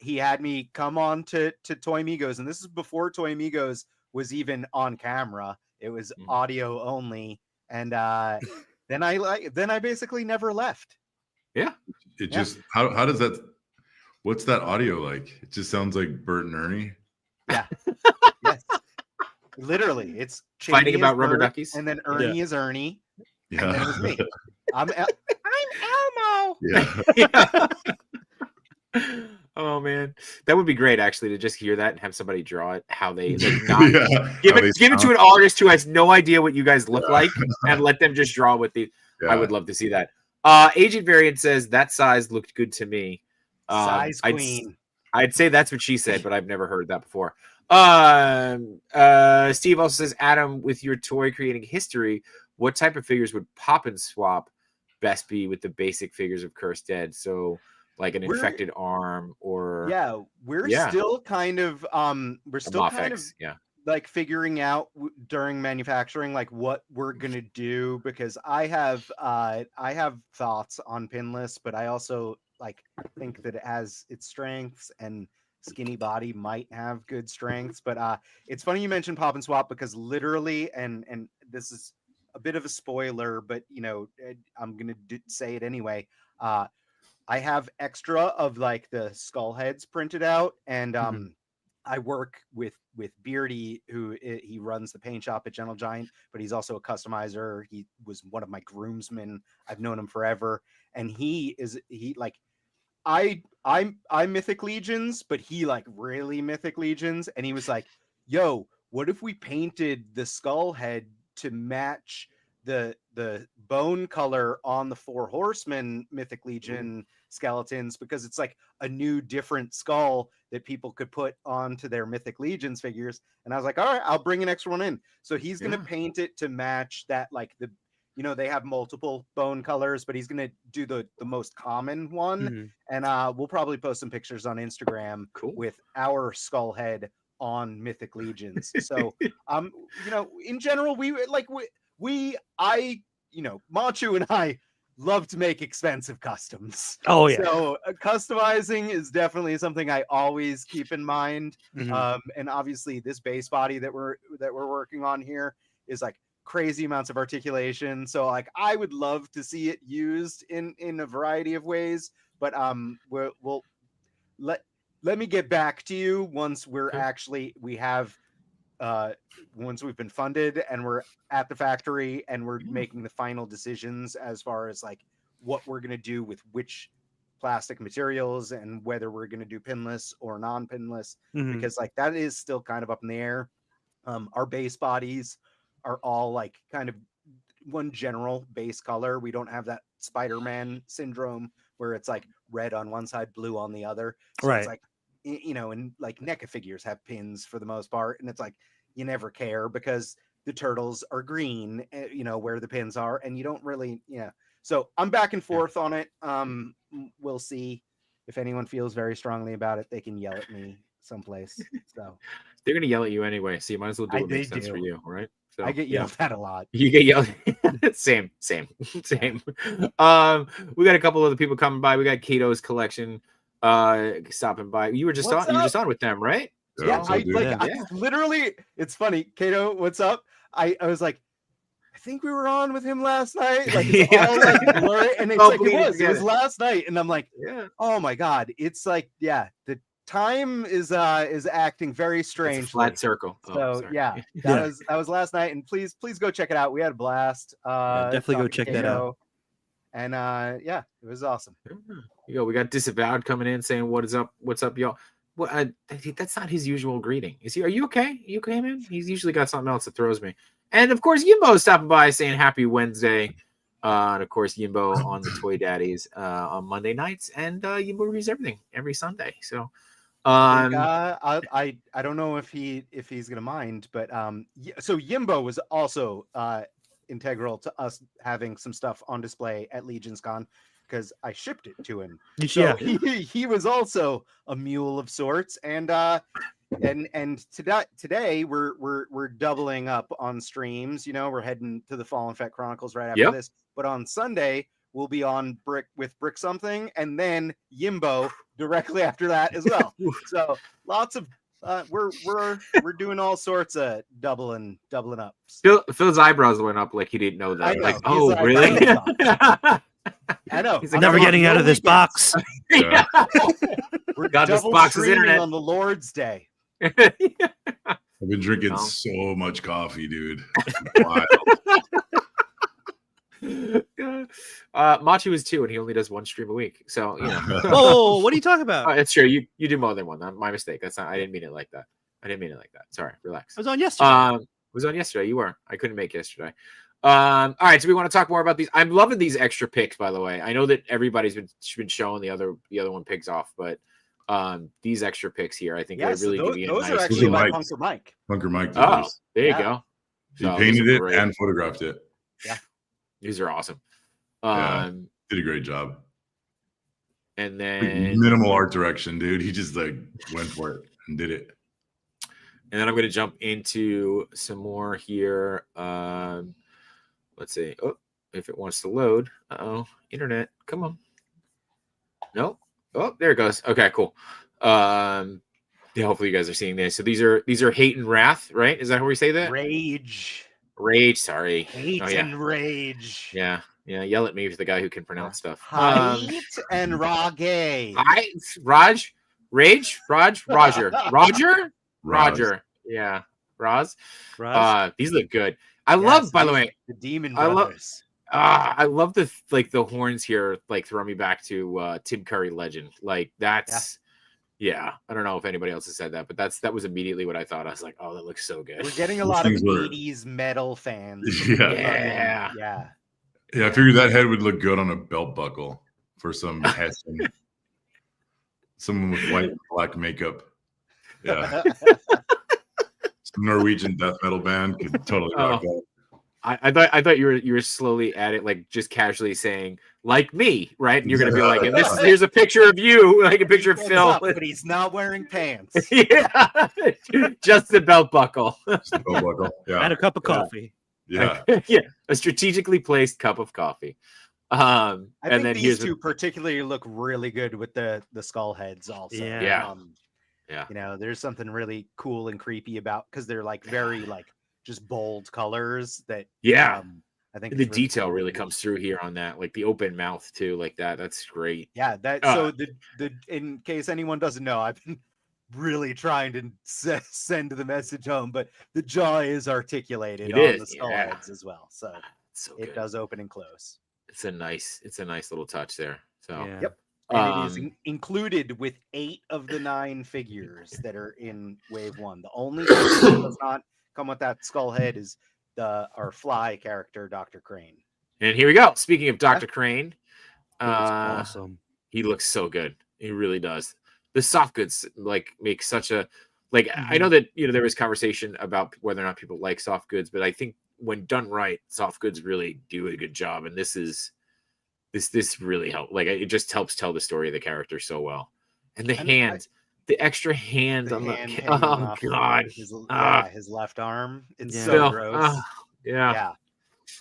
Speaker 3: he had me come on to Toy Migos, and this is before Toy Migos was even on camera. It was audio only, and then I basically never left.
Speaker 1: Yeah.
Speaker 4: It just how does that? What's that audio like? It just sounds like Bert and Ernie.
Speaker 3: Yeah. Yes. Literally, it's
Speaker 1: fighting about rubber duckies,
Speaker 3: and then Ernie is Ernie,
Speaker 4: Yeah.
Speaker 3: And then it was me. I'm Elmo.
Speaker 4: Yeah.
Speaker 1: Oh man, that would be great actually to just hear that and have somebody draw it. How they like not give
Speaker 4: How they
Speaker 1: it to an artist who has no idea what you guys look like, and let them just draw with the.
Speaker 4: Yeah.
Speaker 1: I would love to see that. Agent Variant says that size looked good to me.
Speaker 3: Size queen.
Speaker 1: I'd say that's what she said, but I've never heard that before. Steve also says, Adam, with your toy creating history, what type of figures would pop and swap best be with the basic figures of Cursed Dead? So like an infected arm or
Speaker 3: we're still kind of like figuring out during manufacturing like what we're gonna do, because I have thoughts on Pinless, but I also like think that it has its strengths, and skinny body might have good strengths. But it's funny you mentioned pop and swap, because literally, and this is a bit of a spoiler, but you know, I'm gonna say it anyway. I have extra of like the skull heads printed out, and I work with Beardy, who he runs the paint shop at Gentle Giant, but he's also a customizer. He was one of my groomsmen. I've known him forever, and I'm Mythic Legions, but he like really Mythic Legions, and he was like, "Yo, what if we painted the skull head to match the bone color on the 4 Horsemen Mythic Legion skeletons, because it's like a new different skull that people could put onto their Mythic Legions figures." And I was like, all right, I'll bring an extra one in. So he's going to paint it to match that, like the, you know, they have multiple bone colors, but he's going to do the most common one. And we'll probably post some pictures on Instagram with our skull head on Mythic Legions. So, you know, in general, Machu and I love to make expensive customs.
Speaker 2: Oh yeah.
Speaker 3: So customizing is definitely something I always keep in mind. And obviously this base body that we're working on here is like crazy amounts of articulation. So like I would love to see it used in a variety of ways, but we'll let me get back to you once we're once we've been funded and we're at the factory and we're making the final decisions as far as like what we're going to do with which plastic materials and whether we're going to do pinless or non-pinless, because like that is still kind of up in the air. Our base bodies are all like kind of one general base color. We don't have that Spider-Man syndrome where it's like red on one side, blue on the other. So it's like, you know, and like NECA figures have pins for the most part, and it's like you never care because the turtles are green, you know, where the pins are, and you don't really, so I'm back and forth on it. We'll see. If anyone feels very strongly about it, they can yell at me someplace. So
Speaker 1: they're gonna yell at you anyway, so you might as well do what makes sense for you, right? So
Speaker 3: I get yelled at a lot.
Speaker 1: You get yelled same. We got a couple of the people coming by. We got Kato's collection stopping by. You were just on with them, right?
Speaker 3: Yeah, I literally, it's funny. Kato, what's up? I was like, I think we were on with him last night. Like it's all like blurry, and it's like it was last night, and I'm like, oh my god, it's like the time is acting very strange.
Speaker 1: Flat circle.
Speaker 3: So that was last night, and please go check it out. We had a blast.
Speaker 2: Definitely go check that out.
Speaker 3: And it was awesome.
Speaker 1: We got Disavowed coming in saying what's up, y'all. Well, that's not his usual greeting. Are you okay? You okay, man? He's usually got something else that throws me. And of course, Yimbo stopping by saying happy Wednesday. And of course, Yimbo on the Toy Daddies on Monday nights, and Yimbo reviews everything every Sunday. So
Speaker 3: I don't know if he's gonna mind, but so Yimbo was also integral to us having some stuff on display at Legion's Con, because I shipped it to him. So he was also a mule of sorts, and today we're doubling up on streams. You know, we're heading to the Fallen Fett Chronicles right after this, but on Sunday we'll be on Brick Something, and then Yimbo directly after that as well. So lots of we're doing all sorts of doubling up.
Speaker 1: Phil's eyebrows went up like he didn't know that. Like, oh,
Speaker 3: like,
Speaker 1: really?
Speaker 3: I know.
Speaker 2: He's like, never getting out of this box.
Speaker 3: We're
Speaker 1: got this box's internet
Speaker 3: on the Lord's Day.
Speaker 4: I've been drinking so much coffee, dude. Wild.
Speaker 1: Machi was 2, and he only does 1 stream a week. So
Speaker 2: Whoa, what are you talking about?
Speaker 1: That's true. You do more than one. My mistake. That's not. I didn't mean it like that. Sorry. Relax.
Speaker 2: I was on yesterday.
Speaker 1: Was on yesterday. You were. I couldn't make yesterday. All right. So we want to talk more about these. I'm loving these extra picks, by the way. I know that everybody's been showing the other one pigs off, but these extra picks here, I think, really give you a nice.
Speaker 3: Those are actually by Punker Mike.
Speaker 4: Punker Mike.
Speaker 1: Oh, there you go.
Speaker 4: He painted it and photographed it.
Speaker 3: Yeah,
Speaker 1: these are awesome.
Speaker 4: Did a great job.
Speaker 1: And then
Speaker 4: minimal art direction, dude. He just went for it and did it.
Speaker 1: And then I'm going to jump into some more here. Let's see. Oh, if it wants to load. Internet. Come on. No. Oh, there it goes. Okay, cool. Hopefully you guys are seeing this. So these are hate and wrath, right? Is that how we say that?
Speaker 3: Rage.
Speaker 1: Sorry.
Speaker 3: Hate and rage.
Speaker 1: Yeah. Yell at me if the guy who can pronounce stuff.
Speaker 3: Hate and Rage.
Speaker 1: Roger. Yeah. Roz. These look good. I love, by the way,
Speaker 3: the Demon Brothers.
Speaker 1: I love the horns here, throw me back to Tim Curry Legend. That's I don't know if anybody else has said that, but that was immediately what I thought. I was like, oh, that looks so good.
Speaker 3: We're getting a lot of 80s metal fans.
Speaker 1: Yeah.
Speaker 4: I figured that head would look good on a belt buckle for some Hessian. Someone with white and black makeup. Yeah. Some Norwegian death metal band could totally rock that.
Speaker 1: I thought you were slowly at it, just casually saying, like me, right? And you're gonna be like, and here's a picture of you, a picture of Phil,
Speaker 3: but he's not wearing pants.
Speaker 1: Yeah, just the belt buckle.
Speaker 4: Yeah,
Speaker 2: and a cup of coffee.
Speaker 4: Yeah,
Speaker 1: a strategically placed cup of coffee.
Speaker 3: I think these two particularly look really good with the skull heads. Also,
Speaker 1: yeah.
Speaker 3: There's something really cool and creepy about because they're very just bold colors that I think
Speaker 1: the detail really comes through here on that, the open mouth too, that's great.
Speaker 3: So the in case anyone doesn't know, I've been really trying to send the message home, but the jaw is articulated on the skull heads as well, so it does open and close.
Speaker 1: It's a nice little touch there. So
Speaker 3: yep. And it is included with 8 of the 9 figures that are in Wave 1. The only thing that does not come with that skull head is our fly character, Dr. Crane.
Speaker 1: And here we go. Speaking of Dr. Crane,
Speaker 2: awesome.
Speaker 1: He looks so good. He really does. The soft goods make such a I know that there was conversation about whether or not people like soft goods, but I think when done right, soft goods really do a good job. And this really helps. It just helps tell the story of the character so well. And the hand. The extra hand on the god,
Speaker 3: his left arm. It's so gross.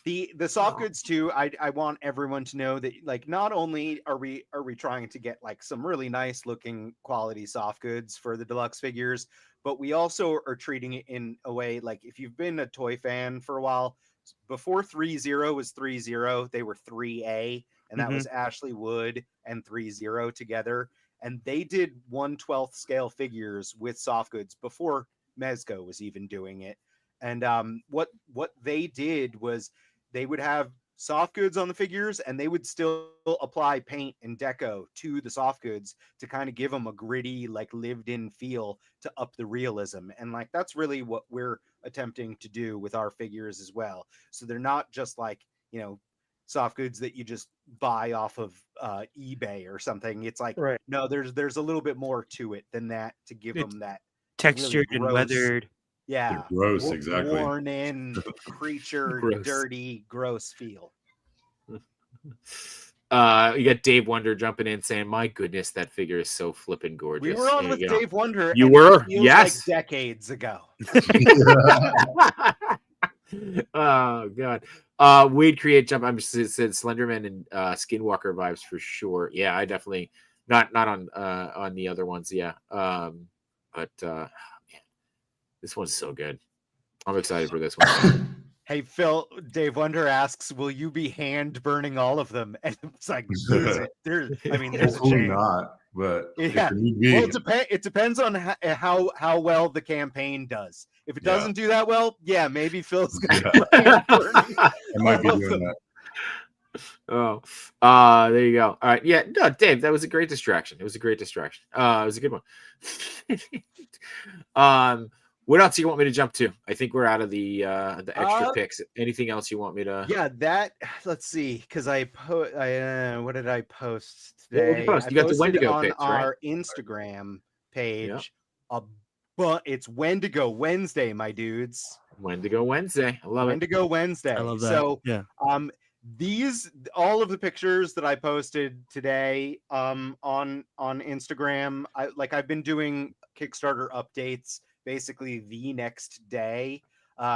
Speaker 3: The soft goods too. I want everyone to know that not only are we trying to get some really nice looking quality soft goods for the deluxe figures, but we also are treating it in a way if you've been a toy fan for a while, before 3-0 was 3-0, they were 3A, and that was Ashley Wood and 3-0 together. And they did 1/12 scale figures with soft goods before Mezco was even doing it. And what they did was they would have soft goods on the figures, and they would still apply paint and deco to the soft goods to kind of give them a gritty, lived-in feel to up the realism. And that's really what we're attempting to do with our figures as well. So they're not just soft goods that you just buy off of eBay or something. It's no, there's a little bit more to it than that to give them that
Speaker 2: textured really and weathered.
Speaker 3: Yeah,
Speaker 4: they're gross, exactly.
Speaker 3: Worn in, creature, dirty, gross feel.
Speaker 1: You got Dave Wonder jumping in saying, "My goodness, that figure is so flippin' gorgeous."
Speaker 3: We were on with Dave Wonder.
Speaker 1: You were, yes,
Speaker 3: decades ago.
Speaker 1: Oh god. Wade Create jump. I'm said Slenderman and Skinwalker vibes for sure. Yeah, I definitely not on the other ones. Yeah. But man, this one's so good. I'm excited for this one.
Speaker 3: Hey Phil, Dave Wonder asks, "Will you be hand burning all of them?" And it's there's a chance.
Speaker 4: Not, but
Speaker 3: yeah. Well, it depends on how well the campaign does. If it doesn't do that well, maybe Phil's gonna.
Speaker 4: I might be doing that.
Speaker 1: Oh, there you go. All right, yeah, no, Dave, that was a great distraction. It was a great distraction. It was a good one. What else do you want me to jump to? I think we're out of the extra picks. Anything else you want me to?
Speaker 3: Yeah, that. Let's see, because what did I post today?
Speaker 1: You got the Wendigo
Speaker 3: on
Speaker 1: picks,
Speaker 3: our
Speaker 1: right?
Speaker 3: Instagram page. But it's Wendigo Wednesday, my dudes.
Speaker 1: Wendigo Wednesday. I love
Speaker 3: Wendigo Wednesday.
Speaker 2: I love that.
Speaker 3: So
Speaker 2: yeah.
Speaker 3: All of the pictures that I posted today on Instagram, I've been doing Kickstarter updates basically the next day.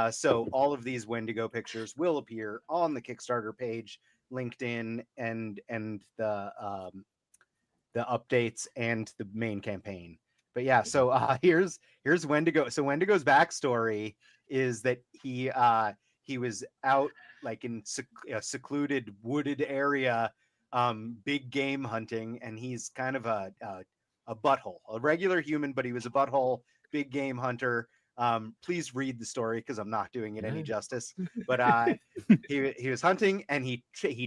Speaker 3: So all of these Wendigo pictures will appear on the Kickstarter page, LinkedIn, and the updates and the main campaign. But yeah, so here's Wendigo. So Wendigo's backstory is that he was out like in a secluded wooded area, big game hunting, and he's kind of a butthole, a regular human, but he was a butthole, big game hunter. Please read the story because I'm not doing it any justice. But he was hunting, and he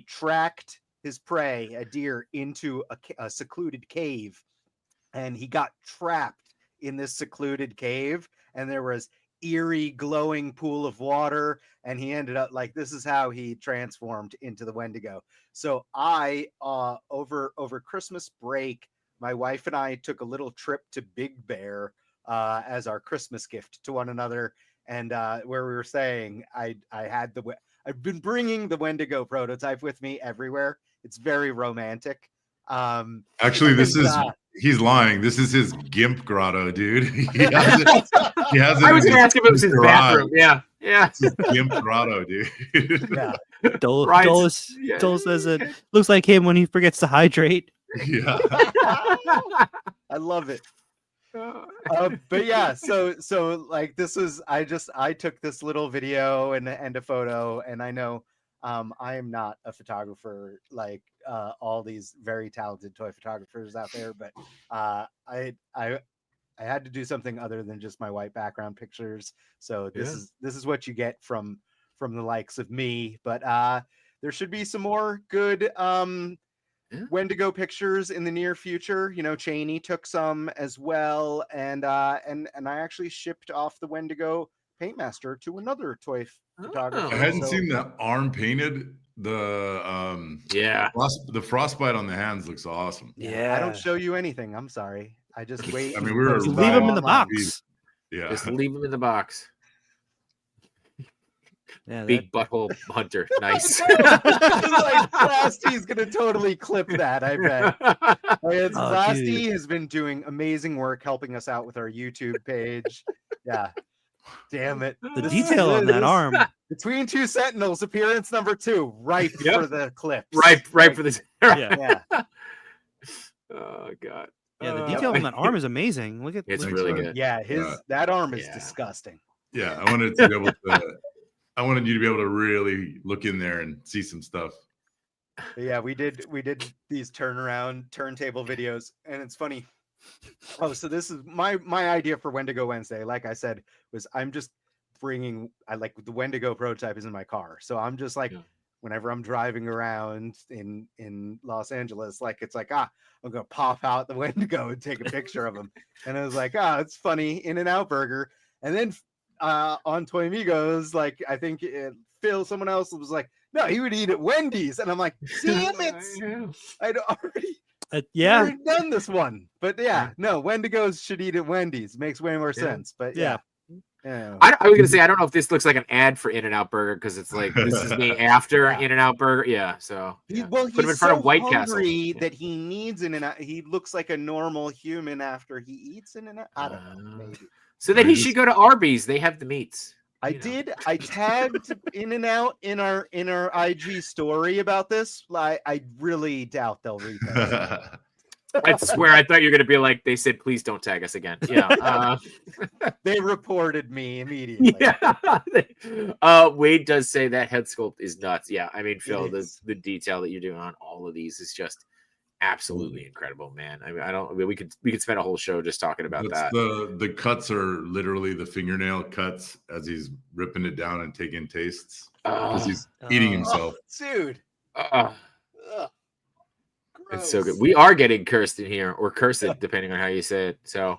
Speaker 3: tracked his prey, a deer, into a secluded cave, and he got trapped in this secluded cave, and there was eerie glowing pool of water, and he ended up like, this is how he transformed into the Wendigo. So I over Christmas break, my wife and I took a little trip to Big Bear as our Christmas gift to one another, and where we were saying I've been bringing the Wendigo prototype with me everywhere. It's very romantic.
Speaker 4: Actually, he's lying. This is his GIMP grotto, dude. He has it.
Speaker 1: I was going to ask him if it was his bathroom. Yeah.
Speaker 4: It's his GIMP grotto, dude.
Speaker 3: Yeah.
Speaker 2: Dole says it looks like him when he forgets to hydrate.
Speaker 4: Yeah.
Speaker 3: I love it. But yeah, so like this is I took this little video and a photo, and I know I am not a photographer like all these very talented toy photographers out there, but I had to do something other than just my white background pictures. So this is what you get from the likes of me. But there should be some more good Wendigo pictures in the near future. You know, Cheney took some as well, and I actually shipped off the Wendigo Paintmaster to another toy photographer.
Speaker 4: I hadn't seen the arm painted. The frostbite on the hands looks awesome.
Speaker 3: Yeah, I don't show you anything. I'm sorry. I just wait.
Speaker 4: I mean,
Speaker 2: leave them in the box.
Speaker 4: Yeah,
Speaker 1: just leave them in the box.
Speaker 2: Yeah,
Speaker 1: big butthole hunter. Nice.
Speaker 3: Like Plasty's gonna totally clip that, I bet. Plasty has been doing amazing work helping us out with our YouTube page. Yeah. Damn it.
Speaker 2: The detail on that arm.
Speaker 3: Between Two Sentinels, appearance number 2, ripe for the clips.
Speaker 1: Ripe for this.
Speaker 3: Yeah.
Speaker 1: Oh god.
Speaker 2: Yeah, the detail on that arm is amazing. Look at
Speaker 1: it's really good.
Speaker 3: Yeah, that arm is disgusting.
Speaker 4: Yeah, I wanted you to be able to really look in there and see some stuff.
Speaker 3: Yeah, we did these turntable videos, and it's funny. Oh, so this is my idea for Wendigo Wednesday. Like I said, was I'm just bringing. I like the Wendigo prototype is in my car, so I'm just like, whenever I'm driving around in Los Angeles, like it's like I'm gonna pop out the Wendigo and take a picture of him, and I was like, it's funny, In-N-Out Burger, and then on Toy Amigos, like I think Phil, someone else was like, no, he would eat at Wendy's, and I'm like, damn it, I'd already. Already done this one, but no, Wendigos should eat at Wendy's. Makes way more sense. But
Speaker 1: I was gonna say I don't know if this looks like an ad for In-N-Out Burger because it's like this is me after In-N-Out Burger. Yeah, so
Speaker 3: well, he's put him in front of White Castle that he needs In-N-Out. He looks like a normal human after he eats In-N-Out. I don't know, maybe.
Speaker 1: So then he should go to Arby's. They have the meats.
Speaker 3: I tagged In-N-Out in our IG story about this. I really doubt they'll read that.
Speaker 1: I swear, I thought you were going to be like, they said, please don't tag us again. Yeah.
Speaker 3: They reported me immediately.
Speaker 1: Yeah. Wade does say that head sculpt is nuts. Yeah. I mean, Phil, the detail that you're doing on all of these is just absolutely incredible, man. I mean, we could spend a whole show just talking about that.
Speaker 4: The cuts are literally the fingernail cuts as he's ripping it down and taking tastes because he's eating himself.
Speaker 3: Dude. Ugh.
Speaker 1: It's so good.
Speaker 3: Gross.
Speaker 1: We are getting cursed in here, or cursed, depending on how you say it. So,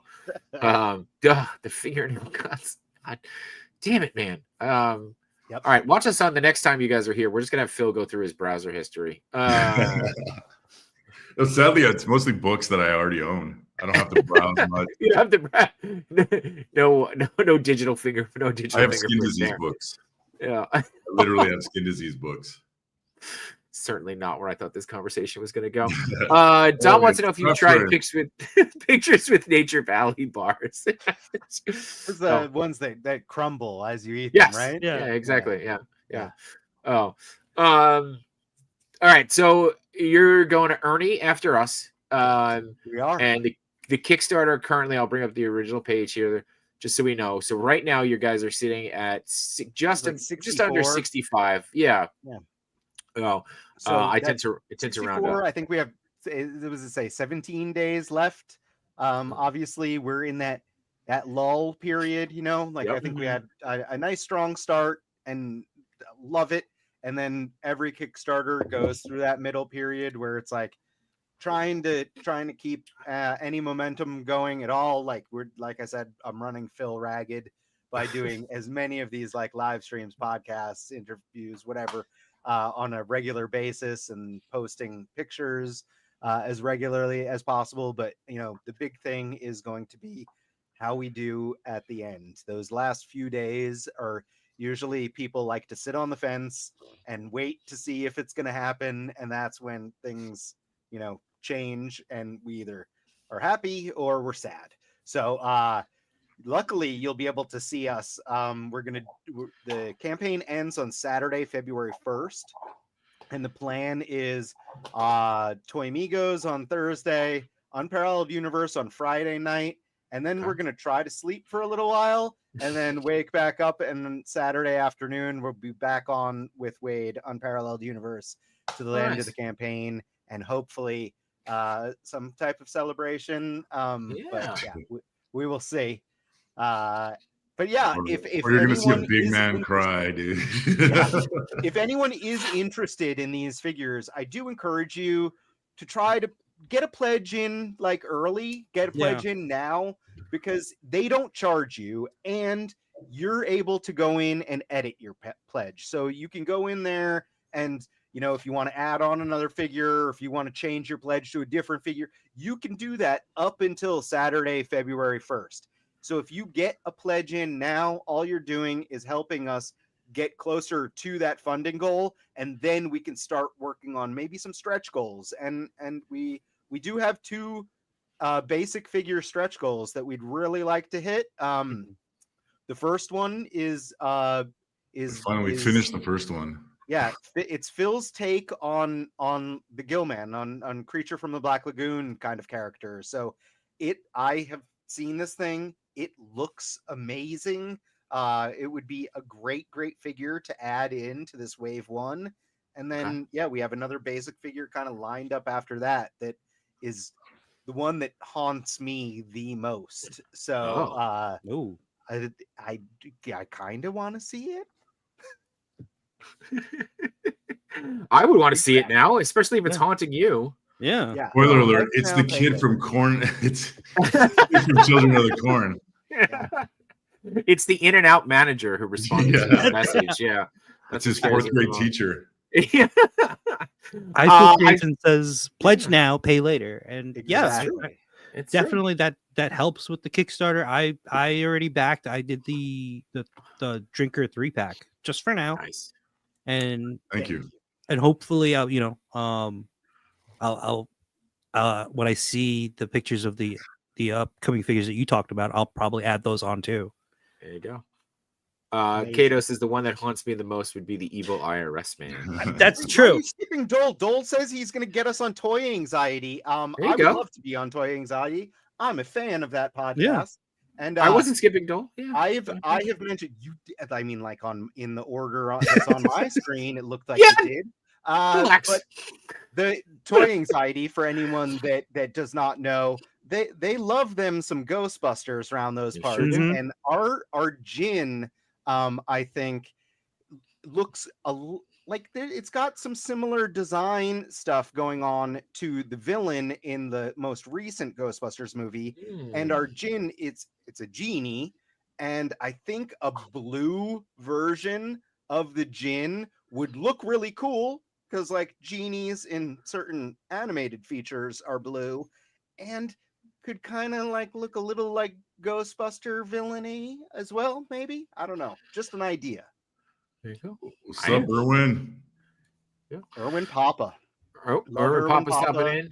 Speaker 1: the fingernail cuts. God damn it, man.
Speaker 3: Yep.
Speaker 1: All right, watch us on the next time you guys are here. We're just gonna have Phil go through his browser history.
Speaker 4: Sadly, it's mostly books that I already own. I don't have to browse much.
Speaker 1: You don't have to no digital finger, no digital.
Speaker 4: I have skin
Speaker 1: fingerprint
Speaker 4: disease
Speaker 1: there.
Speaker 4: books.
Speaker 1: Yeah,
Speaker 4: I literally have skin disease books.
Speaker 1: certainly not where I thought this conversation was going to go. Don wants to know if you tried pictures with Nature Valley bars.
Speaker 3: It's the ones that crumble as you eat
Speaker 1: Yes.
Speaker 3: them, right?
Speaker 1: Yeah, exactly. Yeah. Oh, all right. So you're going to Ernie after us.
Speaker 3: We are.
Speaker 1: And the Kickstarter currently, I'll bring up the original page here just so we know. So right now, you guys are sitting at just under 65. Yeah. Oh,
Speaker 3: so
Speaker 1: I tend to round up.
Speaker 3: I think we have, it was to say 17 days left. Obviously we're in that lull period, I think we had a nice strong start and love it. And then every Kickstarter goes through that middle period where it's like trying to keep any momentum going at all. Like I said, I'm running Phil ragged by doing as many of these like live streams, podcasts, interviews, whatever, on a regular basis and posting pictures as regularly as possible. But the big thing is going to be how we do at the end. Those last few days are usually people like to sit on the fence and wait to see if it's going to happen, and that's when things change and we either are happy or we're sad. So luckily you'll be able to see us. The campaign ends on Saturday, February 1st, and the plan is Toy Amigos on Thursday, Unparalleled Universe on Friday night, and then we're going to try to sleep for a little while and then wake back up, and then Saturday afternoon we'll be back on with Wade, Unparalleled Universe, to the end of the campaign, and hopefully some type of celebration. But yeah, we will see. But yeah, if
Speaker 4: you're gonna see a big man cry, dude.
Speaker 3: If anyone is interested in these figures, I do encourage you to try to get a pledge in like early, get a pledge in now, because they don't charge you and you're able to go in and edit your pledge. So you can go in there and if you want to add on another figure, or if you want to change your pledge to a different figure, you can do that up until Saturday, February 1st. So if you get a pledge in now, all you're doing is helping us get closer to that funding goal, and then we can start working on maybe some stretch goals. And we do have two basic figure stretch goals that we'd really like to hit. The first one is
Speaker 4: finally finished the first one.
Speaker 3: Yeah, it's Phil's take on the Gillman, on Creature from the Black Lagoon kind of character. So I have seen this thing. It looks amazing. It would be a great figure to add into this wave one. And then, we have another basic figure kind of lined up after that is the one that haunts me the most. So I kind of want to see it.
Speaker 1: I would want to see it now, especially if it's haunting you.
Speaker 2: Yeah.
Speaker 4: Spoiler alert! It's the kid from Corn. It's from Children of the Corn.
Speaker 1: It's the in and out manager who responded to that message. Yeah,
Speaker 4: that's his fourth grade teacher.
Speaker 2: I think Jason says pledge now, pay later, and
Speaker 3: exactly.
Speaker 2: It's definitely that helps with the Kickstarter. I already backed. I did the Drinker 3-pack just for now.
Speaker 1: Nice.
Speaker 2: And
Speaker 4: thank you.
Speaker 2: And hopefully I'll when I see the pictures of the upcoming figures that you talked about, I'll probably add those on too.
Speaker 1: There you go. Kato says the one that haunts me the most would be the evil IRS man.
Speaker 2: That's true.
Speaker 3: Skipping Dole. Dole says he's going to get us on Toy Anxiety. I would love to be on Toy Anxiety. I'm a fan of that podcast.
Speaker 2: Yeah.
Speaker 3: And
Speaker 1: I wasn't skipping Dole. Yeah.
Speaker 3: I have mentioned you. I mean, like in the order that's on my screen, it looked like you did.
Speaker 1: Relax.
Speaker 3: But the Toy Anxiety, for anyone that does not know, they love them some Ghostbusters around those parts. And our Jin, I think, looks like it's got some similar design stuff going on to the villain in the most recent Ghostbusters movie. And our Jinn, it's a genie, and I think a blue version of the Jinn would look really cool because like genies in certain animated features are blue, and could kind of like look a little like Ghostbuster villainy as well. Maybe, I don't know, just an idea.
Speaker 1: There you go.
Speaker 4: What's up, Erwin?
Speaker 1: Yeah.
Speaker 3: Erwin Papa.
Speaker 1: Erwin Papa stopping in.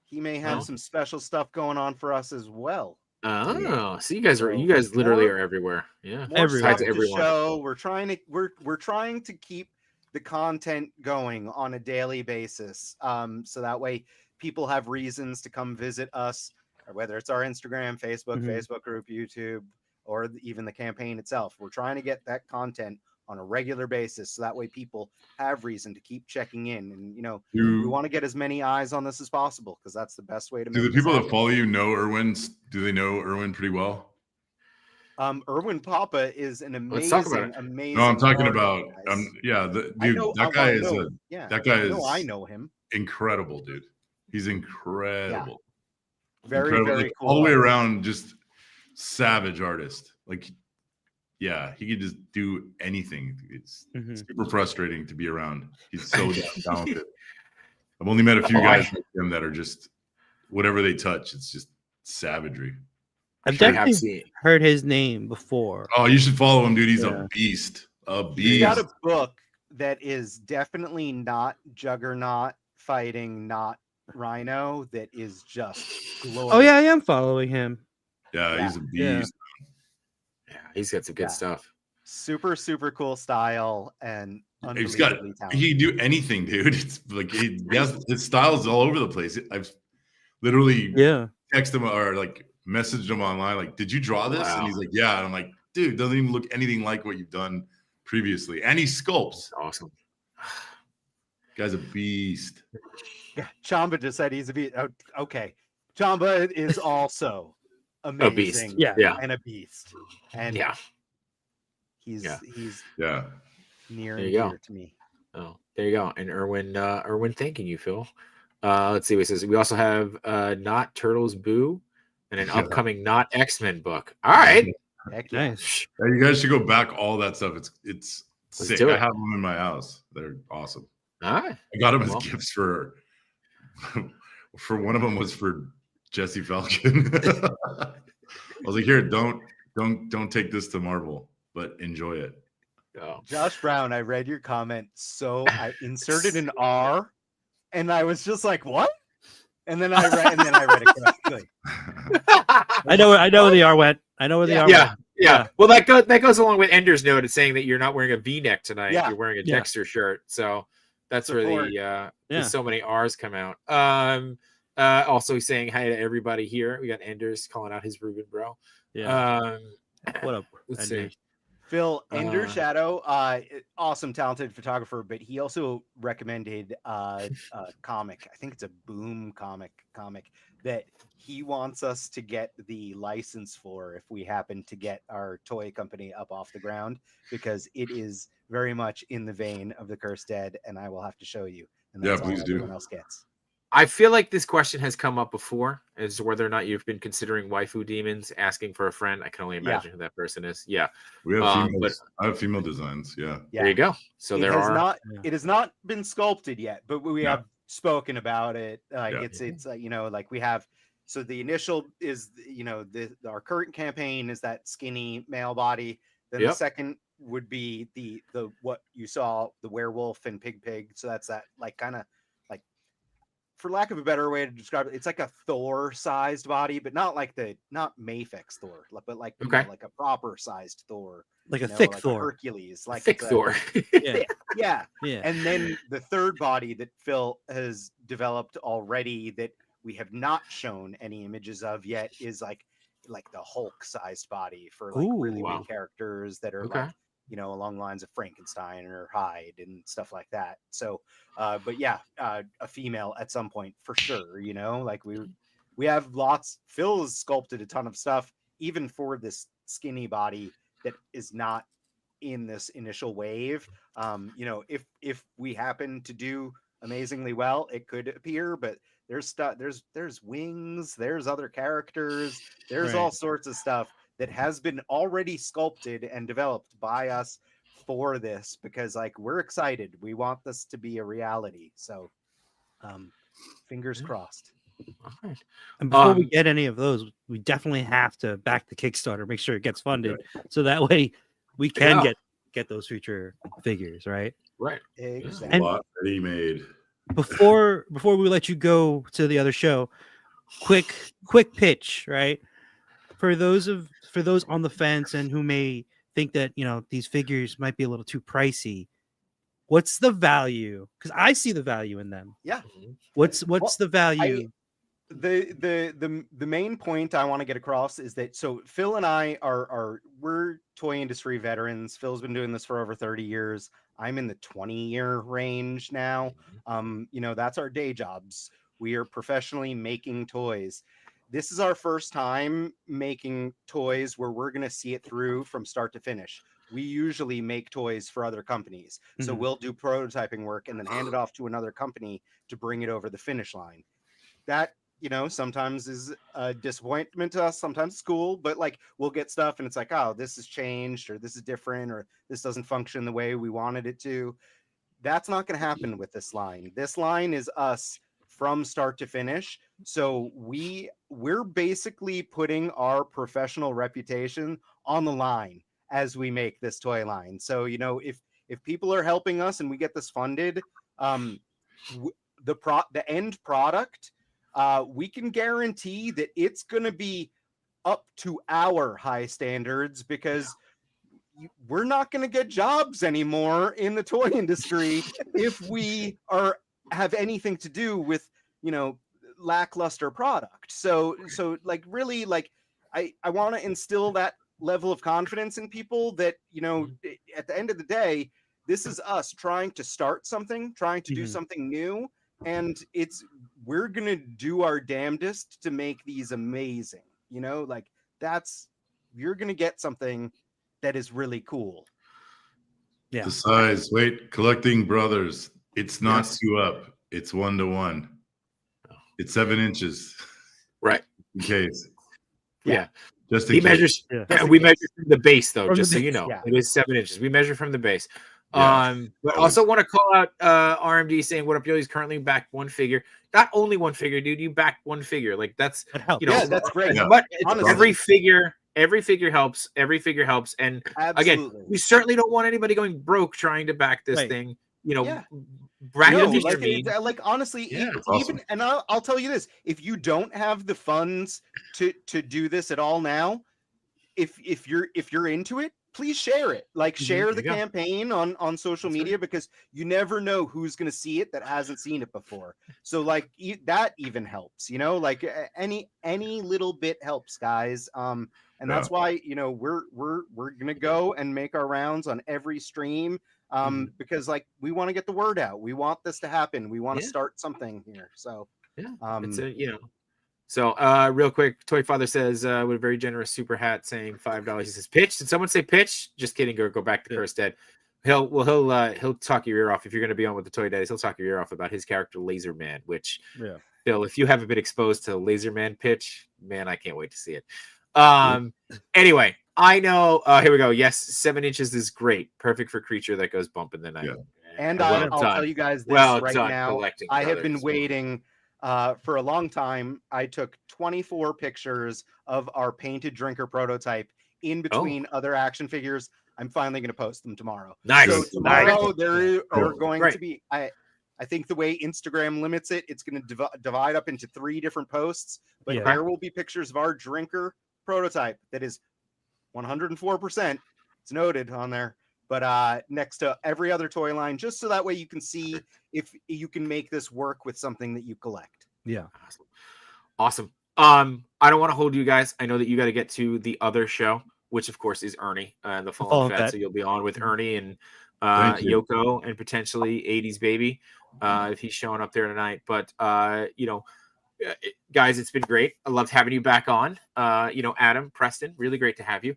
Speaker 3: He may have some special stuff going on for us as well.
Speaker 1: Oh, so you guys literally are everywhere. Yeah,
Speaker 3: more stuff to show. We're trying to keep the content going on a daily basis, so that way people have reasons to come visit us, or whether it's our Instagram, Facebook, Facebook group, YouTube, or even the campaign itself. We're trying to get that content on a regular basis, so that way people have reason to keep checking in. And we want to get as many eyes on this as possible, because that's the best way to make
Speaker 4: the people that follow you know Erwin? Do they know Erwin pretty well?
Speaker 3: Erwin Papa is an amazing.
Speaker 4: No, I'm talking about that guy is
Speaker 3: I know him.
Speaker 4: Incredible, dude. He's incredible.
Speaker 3: Yeah. Very cool.
Speaker 4: All the way around, just savage artist. Like, yeah, he could just do anything. It's super frustrating to be around. He's so talented. I've only met a few guys like him that are just whatever they touch, it's just savagery.
Speaker 2: I've definitely heard his name before.
Speaker 4: Oh, you should follow him, dude. He's a beast. A beast.
Speaker 3: He's got a book that is definitely not Juggernaut fighting, not Rhino. That is just glorious.
Speaker 2: Oh yeah, I am following him.
Speaker 4: Yeah, he's a beast.
Speaker 1: Yeah, he's got some good stuff.
Speaker 3: Super cool style and
Speaker 4: he's got. He can do anything, dude. It's like his style is all over the place. I've literally texted him or like messaged him online, like, did you draw this? And he's like, yeah. And I'm like, dude, doesn't even look anything like what you've done previously. And he sculpts.
Speaker 1: Awesome.
Speaker 4: Guy's a beast.
Speaker 3: Yeah, Chamba just said he's a beast. Okay. Chamba is also amazing.
Speaker 1: A beast.
Speaker 3: And a beast. And he's near and dear to me.
Speaker 1: Oh, there you go. And Erwin thanking you, Phil. Let's see what it says. We also have Not Turtles Boo and an upcoming Not X-Men book. All right.
Speaker 2: Nice.
Speaker 4: Yeah, you guys should go back all that stuff. It's sick. I have them in my house. They're awesome.
Speaker 1: All right.
Speaker 4: I got them as gifts for one of them was for Jesse Falcon. I was like, here, don't take this to Marvel, but enjoy it.
Speaker 1: Oh.
Speaker 3: Josh Brown, I read your comment, so I inserted an R, and I was just like, what? And then I read it correctly.
Speaker 2: I know where the R went. I know where the R went.
Speaker 1: Yeah. Well, that goes along with Ender's note. It's saying that you're not wearing a V-neck tonight.
Speaker 3: Yeah.
Speaker 1: You're wearing a Dexter shirt. So that's where the so many R's come out. Also saying hi to everybody here. We got Ender's calling out his Ruben bro.
Speaker 2: Yeah. What up?
Speaker 1: Let's see.
Speaker 3: Phil, Ender Shadow, awesome, talented photographer, but he also recommended a comic. I think it's a Boom comic that he wants us to get the license for if we happen to get our toy company up off the ground, because it is very much in the vein of the Cursed Dead, and I will have to show you. And that's
Speaker 4: please do.
Speaker 3: Everyone else gets.
Speaker 1: I feel like this question has come up before, as to whether or not you've been considering waifu demons, asking for a friend. I can only imagine who that person is. Yeah,
Speaker 4: we have females. I have female designs. Yeah,
Speaker 1: there you go. So it
Speaker 3: has not been sculpted yet, but we have spoken about it. It's like we have. So the initial is our current campaign is that skinny male body. Then the second would be the what you saw, the werewolf and pig. So that's that like kind of. For lack of a better way to describe it, it's like a Thor-sized body, but not Mafex Thor, but like like a proper-sized Thor,
Speaker 2: like a thick Thor,
Speaker 3: Hercules, like
Speaker 1: thick Thor.
Speaker 3: yeah. And then the third body that Phil has developed already that we have not shown any images of yet is like the Hulk-sized body for like really big characters that are like along the lines of Frankenstein or Hyde and stuff like that. So, but a female at some point for sure. Like we have lots. Phil has sculpted a ton of stuff, even for this skinny body that is not in this initial wave. You know, if we happen to do amazingly well, it could appear, but there's stuff, there's wings, there's other characters, there's all sorts of stuff that has been already sculpted and developed by us for this, because like we're excited. We want this to be a reality. So fingers crossed.
Speaker 1: All right.
Speaker 2: And before we get any of those, we definitely have to back the Kickstarter, make sure it gets funded, so that way we can get those future figures, right?
Speaker 1: Right.
Speaker 3: Exactly.
Speaker 4: A lot that he made.
Speaker 2: Before we let you go to the other show, quick pitch, right? For those on the fence and who may think that, you know, these figures might be a little too pricey, what's the value? Because I see the value in them.
Speaker 3: Yeah.
Speaker 2: What's the value?
Speaker 3: The main point I want to get across is that, so Phil and I we're toy industry veterans. Phil's been doing this for over 30 years. I'm in the 20-year range now. You know, that's our day jobs. We are professionally making toys. This is our first time making toys where we're going to see it through from start to finish. We usually make toys for other companies. So we'll do prototyping work and then hand it off to another company to bring it over the finish line. That, you know, sometimes is a disappointment to us, sometimes it's cool, but like we'll get stuff and it's like, oh, this has changed, or this is different, or this doesn't function the way we wanted it to. That's not going to happen with this line. This line is us from start to finish. So we're basically putting our professional reputation on the line as we make this toy line. So, you know, if people are helping us and we get this funded, the end product, we can guarantee that it's going to be up to our high standards, because we're not going to get jobs anymore in the toy industry if we have anything to do with, you know, lackluster product. So like really, like I want to instill that level of confidence in people that, you know, at the end of the day, this is us trying to start something, trying to do something new, and we're gonna do our damnedest to make these amazing. You know, like you're gonna get something that is really cool.
Speaker 2: Yeah.
Speaker 4: The size, collecting brothers. It's not 2 up. It's 1 to 1. It's 7 inches.
Speaker 1: Right.
Speaker 4: In case.
Speaker 1: Yeah.
Speaker 4: Just in
Speaker 1: he
Speaker 4: case.
Speaker 1: measures. Yeah, we measure from the base, though, just so you know.
Speaker 3: Yeah.
Speaker 1: It is 7 inches. We measure from the base.
Speaker 4: Yeah.
Speaker 1: But also want to call out RMD saying, "What up, yo?" He's currently backed one figure. Not only one figure, dude. You backed one figure. Like that's
Speaker 2: helps.
Speaker 1: You know,
Speaker 3: yeah, that's great.
Speaker 4: Yeah.
Speaker 1: But
Speaker 3: Honestly.
Speaker 1: every figure helps. Every figure helps. And
Speaker 3: Absolutely.
Speaker 1: again, we certainly don't want anybody going broke trying to back this thing. You know,
Speaker 3: like honestly,
Speaker 4: it's awesome.
Speaker 3: even, and I'll tell you this: if you don't have the funds to do this at all now, if you're into it, please share it. Like share the campaign on social media, because you never know who's going to see it that hasn't seen it before. So like that even helps, you know, like any little bit helps, guys. And that's why, you know, we're going to go and make our rounds on every stream. Because like we want to get the word out. We want this to happen. We want to start something here. So
Speaker 1: it's you know. So real quick, Toy Father says with a very generous super hat saying $5. He says pitch. Did someone say pitch? Just kidding. Go back to Cursed Dead. He'll talk your ear off if you're going to be on with the Toy Daddies. He'll talk your ear off about his character Laser Man. Which Phil, if you haven't been exposed to Laser Man pitch, man, I can't wait to see it. Anyway, I know. Here we go. Yes, 7 inches is great. Perfect for creature that goes bump in the night.
Speaker 3: Yeah. And I'll tell you guys this right now. I have been waiting for a long time. I took 24 pictures of our painted drinker prototype in between other action figures. I'm finally going to post them tomorrow.
Speaker 1: Nice.
Speaker 3: So tomorrow there are going to be. I think the way Instagram limits it, it's going to divide up into 3 different posts. But there will be pictures of our drinker prototype that is 104%. It's noted on there. But next to every other toy line, just so that way you can see if you can make this work with something that you collect.
Speaker 2: Yeah.
Speaker 1: Awesome. I don't want to hold you guys. I know that you got to get to the other show, which of course is Ernie and the Fallen Fat. So you'll be on with Ernie and Yoko and potentially 80s Baby if he's showing up there tonight. But you know, guys, it's been great. I loved having you back on. You know, Adam, Preston, really great to have you.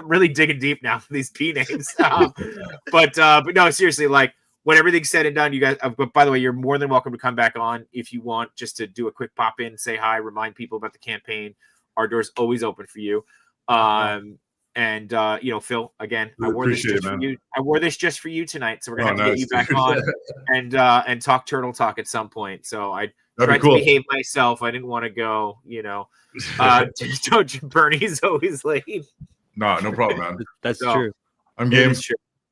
Speaker 1: really digging deep now for these P names. But no, seriously, like when everything's said and done, you guys. But by the way, you're more than welcome to come back on if you want, just to do a quick pop in, say hi, remind people about the campaign. Our door's always open for you. And Phil, again, I wore this just for you. I wore this just for you tonight, so we're gonna have to get you back on and talk Turtle Talk at some point. So I tried to behave myself. I didn't want to go, Bernie's always late.
Speaker 4: No problem, man.
Speaker 2: That's true.
Speaker 4: I'm game.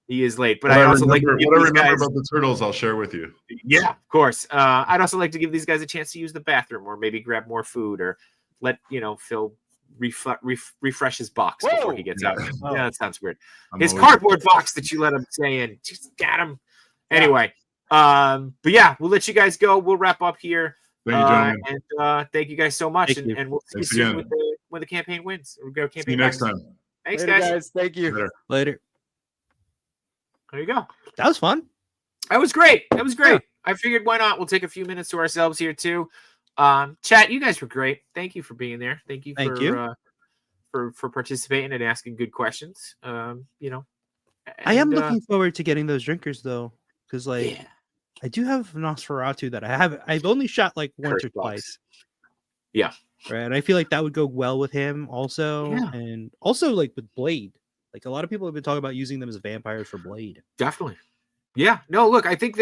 Speaker 1: He is late, but I also like to give
Speaker 4: what I remember about the turtles, I'll share with you.
Speaker 1: Yeah, of course. I'd also like to give these guys a chance to use the bathroom, or maybe grab more food, or let Phil refresh his box before he gets out. Yeah, that sounds weird. His cardboard box that you let him stay in. Just got him. Anyway, but yeah, we'll let you guys go. We'll wrap up here.
Speaker 4: Thank you, gentlemen.
Speaker 1: And thank you guys so much. And we'll see you soon when the campaign wins. We'll go campaign.
Speaker 4: See you next time.
Speaker 1: Thanks,
Speaker 3: Later,
Speaker 1: guys.
Speaker 3: Thank you.
Speaker 2: Later.
Speaker 1: There you go.
Speaker 2: That was fun.
Speaker 1: That was great. Yeah. I figured why not? We'll take a few minutes to ourselves here too. Chat, you guys were great. Thank you for being there. Thank you for participating and asking good questions.
Speaker 2: I am looking forward to getting those drinkers though, because I do have Nosferatu that I've only shot like once or twice.
Speaker 1: Yeah.
Speaker 2: Right. And I feel like that would go well with him also. Yeah. And also like with Blade. Like a lot of people have been talking about using them as vampires for Blade.
Speaker 1: Definitely. Yeah. No, look, I think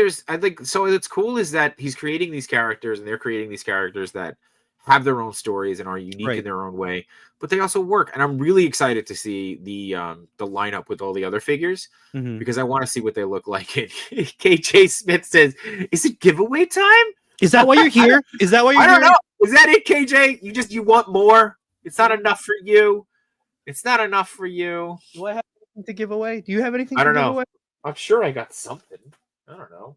Speaker 1: so what's cool is that he's creating these characters and they're creating these characters that have their own stories and are unique in their own way, but they also work. And I'm really excited to see the lineup with all the other figures because I want to see what they look like. And KJ Smith says, "Is it giveaway time?
Speaker 2: Is that why you're here? Is that why you're
Speaker 1: here?
Speaker 2: I don't
Speaker 1: know. Is that it, KJ? You want more? It's not enough for you. It's not enough for you.
Speaker 2: Do I have anything to give away? Do you have anything?
Speaker 1: I don't know.
Speaker 2: Away?
Speaker 1: I'm sure I got something. I don't know.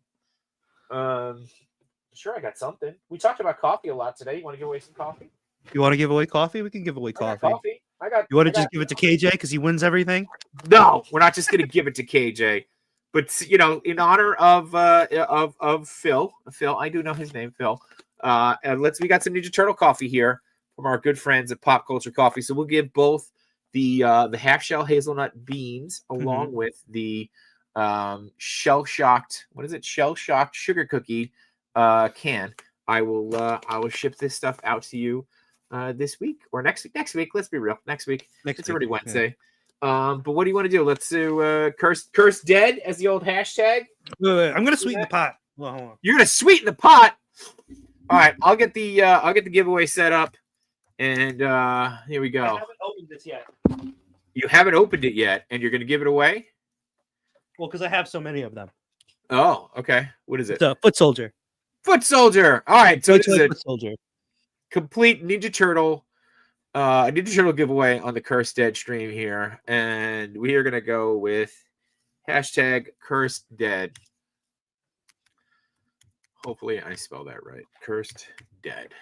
Speaker 1: I'm sure I got something. We talked about coffee a lot today. You want to give away some coffee?
Speaker 2: You want to give away coffee? We can give away coffee. You want to just give it to KJ because he wins everything?
Speaker 1: No, we're not just going to give it to KJ. But in honor of Phil, I do know his name, Phil. We got some Ninja Turtle coffee here from our good friends at Pop Culture Coffee. So we'll give both the half shell hazelnut beans along with the shell shocked sugar cookie can. I will ship this stuff out to you this week or next week. Let's be real. Next week. It's already Wednesday. Yeah. But what do you want to do? Let's do curse dead as the old hashtag.
Speaker 2: Wait, I'm gonna sweeten the pot. Well, hold on.
Speaker 1: You're gonna sweeten the pot. All right, I'll get the giveaway set up. And here we go.
Speaker 2: I haven't opened this yet.
Speaker 1: You haven't opened it yet, and you're going to give it away?
Speaker 2: Well, because I have so many of them.
Speaker 1: Oh, okay. What is it?
Speaker 2: It's a Foot Soldier.
Speaker 1: Foot Soldier. All right. So this is a
Speaker 2: Foot Soldier.
Speaker 1: Complete Ninja Turtle giveaway on the Cursed Dead stream here. And we are going to go with hashtag Cursed Dead. Hopefully I spell that right. Cursed Dead.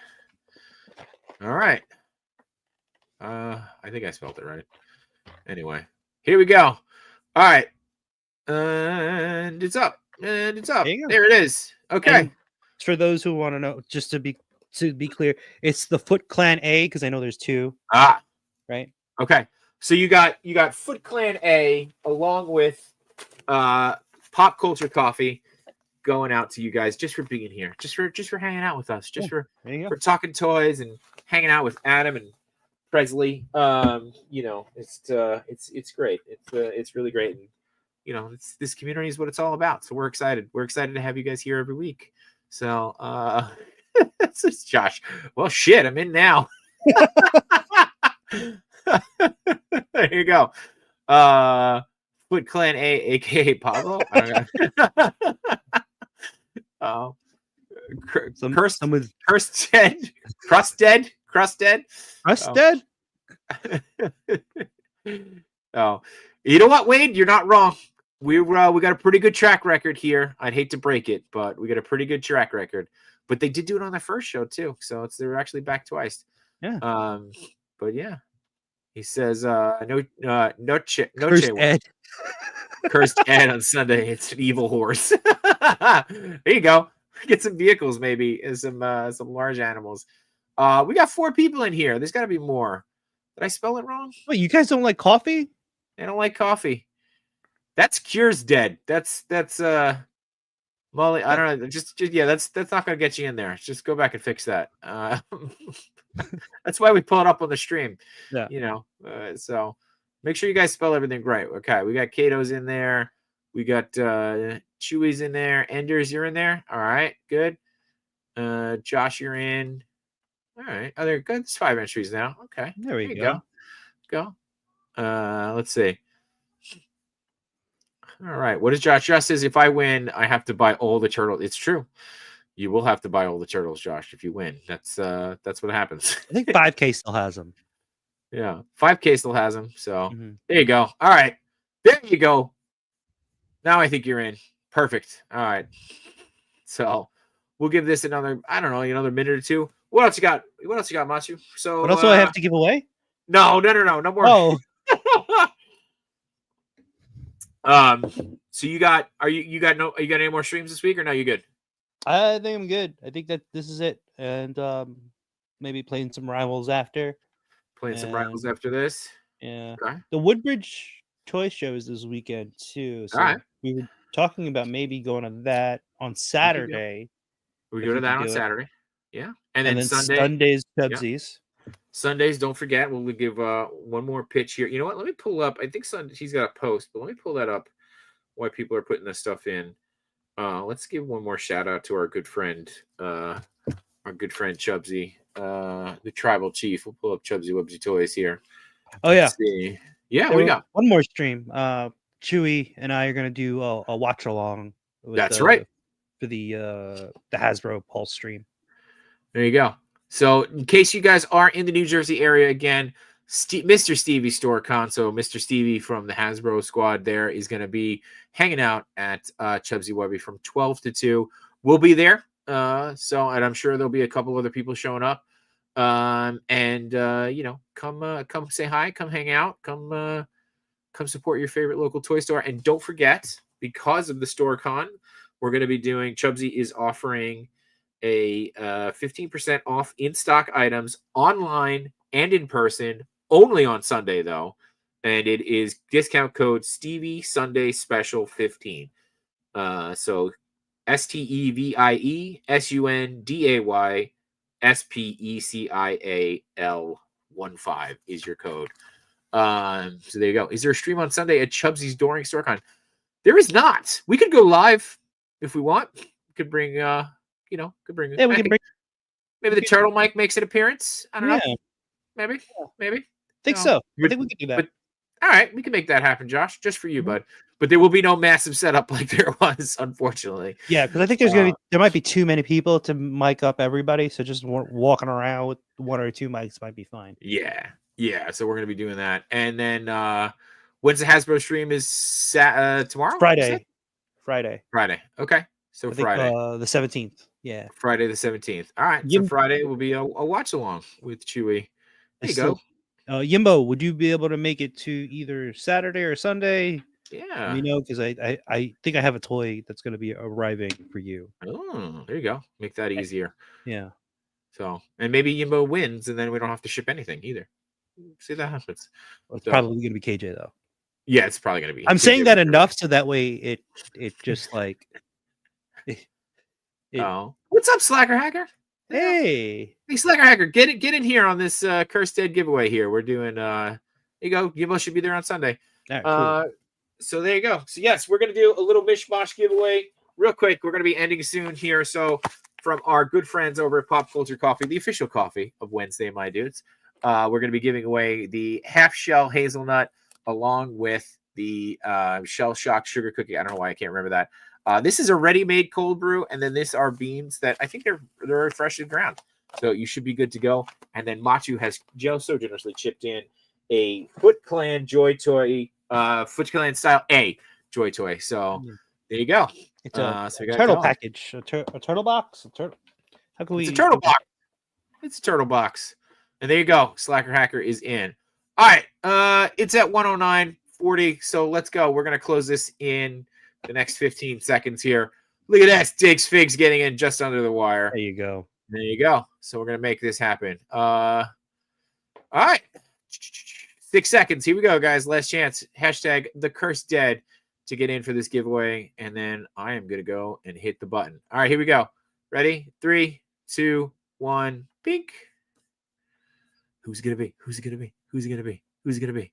Speaker 1: All right. I think I spelled it right. Anyway, here we go. All right. And it's up. There it is. Okay.
Speaker 2: And for those who want to know, just to be clear, it's the Foot Clan A because I know there's two. Right.
Speaker 1: Okay. So you got Foot Clan A along with Pop Culture Coffee going out to you guys just for being here, just for hanging out with us, for talking toys and hanging out with Adam and Presley. It's great. It's really great. And, this community is what it's all about. So we're excited. We're excited to have you guys here every week. So this is Josh. Well, shit, I'm in now. There you go. Foot Clan A, aka Pablo. Crust dead. Oh, you know what, Wade? You're not wrong. We got a pretty good track record here. I'd hate to break it, but we got a pretty good track record. But they did do it on their first show too, so they're actually back twice.
Speaker 2: Yeah.
Speaker 1: But yeah, he says no
Speaker 2: Ed.
Speaker 1: Cursed Ed on Sunday. It's an evil horse. There you go. Get some vehicles, maybe, and some large animals. We got 4 people in here. There's got to be more. Did I spell it wrong?
Speaker 2: Wait, you guys don't like coffee?
Speaker 1: They don't like coffee. That's Cure's dead. That's Molly. I don't know. Just yeah. That's not gonna get you in there. Just go back and fix that. That's why we pull it up on the stream.
Speaker 2: Yeah.
Speaker 1: You know. So make sure you guys spell everything right. Okay. We got Kato's in there. We got Chewy's in there. Enders, you're in there. All right. Good. Josh, you're in. All right. Oh, they're good. It's 5 entries now. Okay.
Speaker 2: There we go.
Speaker 1: Go. Let's see. All right. What does Josh? Josh says if I win, I have to buy all the turtles. It's true. You will have to buy all the turtles, Josh, if you win. That's what happens.
Speaker 2: I think 5K still has them.
Speaker 1: Yeah. 5K still has them. So there you go. All right. There you go. Now I think you're in. Perfect. All right. So we'll give this another, I don't know, another minute or two. What else you got? What else you got, Matsu? So
Speaker 2: what else do I have to give away?
Speaker 1: No more.
Speaker 2: Oh.
Speaker 1: So you got any more streams this week or no? You good?
Speaker 2: I think I'm good. I think that this is it, and maybe playing some Rivals after.
Speaker 1: Some Rivals after this.
Speaker 2: Yeah.
Speaker 1: Okay.
Speaker 2: The Woodbridge Toy Show is this weekend too. So we were talking about maybe going to that on Saturday.
Speaker 1: We go to that on Saturday. Yeah, and then
Speaker 2: Sundays, Pepsi's.
Speaker 1: Sundays, don't forget. We'll give one more pitch here. You know what? Let me pull up. I think he's got a post, but let me pull that up. Why people are putting this stuff in? Let's give one more shout out to our good friend Chubsy, the Tribal Chief. We'll pull up Chubsy Wubsy Toys here.
Speaker 2: Oh yeah,
Speaker 1: let's see. Yeah. We got
Speaker 2: one more stream. Chewy and I are gonna do a watch along.
Speaker 1: That's right.
Speaker 2: For the Hasbro Pulse stream.
Speaker 1: There you go. So in case you guys are in the New Jersey area again, Mr. Stevie StoreCon, so Mr. Stevie from the Hasbro squad there is going to be hanging out at Chubsy Wubby from 12 to 2. We'll be there. And I'm sure there'll be a couple other people showing up. Come say hi, come hang out, come support your favorite local toy store. And don't forget, because of the StoreCon, we're going to be doing, Chubsy is offering a 15% off in-stock items online and in person, only on Sunday though, and it is discount code Stevie Sunday Special 15. So STEVIE SUNDAY SPECIAL 15 is your code. So there you go. Is there a stream on Sunday at Chubsy's during StoreCon? There is not. We could go live if we want. We could bring Yeah, we can bring. Maybe the turtle mic makes an appearance. I don't know. Maybe.
Speaker 2: Think so. I think we can do that.
Speaker 1: But, all right, we can make that happen, Josh, just for you, bud. But there will be no massive setup like there was, unfortunately.
Speaker 2: Yeah, because I think there might be too many people to mic up everybody. So just walking around with one or two mics might be fine.
Speaker 1: Yeah. So we're gonna be doing that, and then when's the Hasbro stream? Is tomorrow?
Speaker 2: Friday.
Speaker 1: Okay. So Friday,
Speaker 2: the 17th. Yeah.
Speaker 1: Friday the 17th. All right. So Friday will be a watch along with Chewy. There you go.
Speaker 2: Yimbo, would you be able to make it to either Saturday or Sunday?
Speaker 1: Yeah.
Speaker 2: Because I think I have a toy that's going to be arriving for you.
Speaker 1: Oh, there you go. Make that easier.
Speaker 2: Yeah.
Speaker 1: So, and maybe Yimbo wins, and then we don't have to ship anything either. See that happens.
Speaker 2: Well, it's probably going to be KJ though.
Speaker 1: Yeah, it's probably going to be.
Speaker 2: I'm saying that enough so that way it just like.
Speaker 1: What's up, Slacker Hacker?
Speaker 2: Hey,
Speaker 1: Slacker Hacker, get in here on this Cursed Dead giveaway here. We're doing there you go. Yimbo should be there on Sunday.
Speaker 2: Right, cool.
Speaker 1: So there you go. So yes, we're gonna do a little mishmash giveaway real quick. We're gonna be ending soon here. So from our good friends over at Pop Culture Coffee, the official coffee of Wednesday, my dudes, we're gonna be giving away the half shell hazelnut along with the shell shock sugar cookie. I don't know why I can't remember that. This is a ready-made cold brew, and then this are beans that I think they're freshly ground, so you should be good to go. And then Machu has so generously chipped in a Foot Clan Joy Toy, Foot Clan style A Joy Toy. So there you go.
Speaker 2: It's a turtle package, a turtle box, a turtle. How can we?
Speaker 1: It's a turtle box. It's a turtle box, and there you go. Slacker Hacker is in. All right, it's at 109:40. So let's go. We're gonna close this in the next 15 seconds here. Look at that. Diggs Figs getting in just under the wire.
Speaker 2: There you go.
Speaker 1: There you go. So we're going to make this happen. All right. 6 seconds. Here we go, guys. Last chance. Hashtag the cursed dead to get in for this giveaway. And then I am going to go and hit the button. All right, here we go. Ready? 3, 2, 1. Bink. Who's it going to be? Who's it going to be? Who's it going to be? Who's it going to be?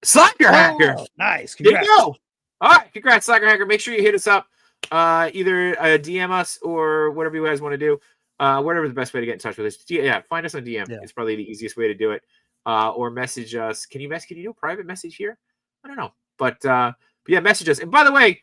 Speaker 1: Slacker Hacker.
Speaker 2: Nice.
Speaker 1: Congrats. There you go. All right. Congrats, Slacker Hacker. Make sure you hit us up. Either DM us or whatever you guys want to do. Whatever the best way to get in touch with us. Yeah, find us on DM. Yeah. It's probably the easiest way to do it. Or message us. Can you do a private message here? I don't know. But yeah, message us. And by the way,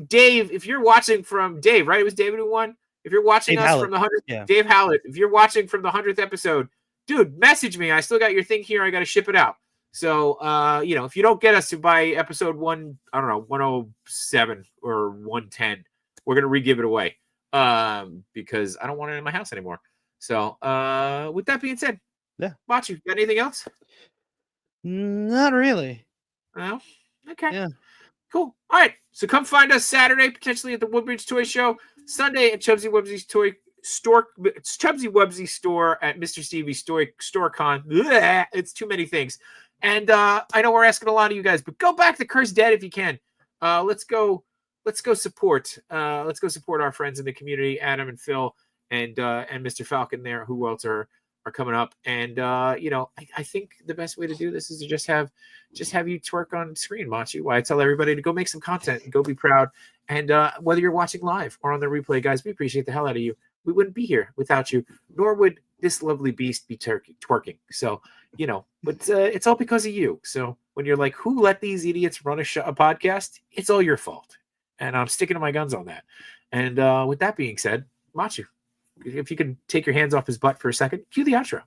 Speaker 1: Dave, if you're watching from Dave, right? It was David who won. If you're watching us from the 100th, Dave Hallett, if you're watching from the 100th episode, dude, message me. I still got your thing here. I got to ship it out. So, if you don't get us to by episode 107 or 110, we're going to re-give it away because I don't want it in my house anymore. So, with that being said,
Speaker 2: yeah.
Speaker 1: Machu, got anything else?
Speaker 2: Not really.
Speaker 1: No? Okay.
Speaker 2: Yeah.
Speaker 1: Cool. All right. So come find us Saturday, potentially at the Woodbridge Toy Show. Sunday at Chubsy Wubsy's Toy Store. It's Chubsy Wubsy Store at Mr. Stevie's Store Con. Blech, it's too many things. And I know we're asking a lot of you guys, but go back to Cursed Dead if you can. Let's go support. Let's go support our friends in the community, Adam and Phil and Mr. Falcon there, who else are coming up. And I think the best way to do this is to just have you twerk on screen, Machi. Why I tell everybody to go make some content and go be proud. And whether you're watching live or on the replay, guys, we appreciate the hell out of you. We wouldn't be here without you, nor would this lovely beast be twerking. So, but it's all because of you. So when you're like, who let these idiots run a podcast? It's all your fault. And I'm sticking to my guns on that. And with that being said, Machu, if you can take your hands off his butt for a second, cue the outro.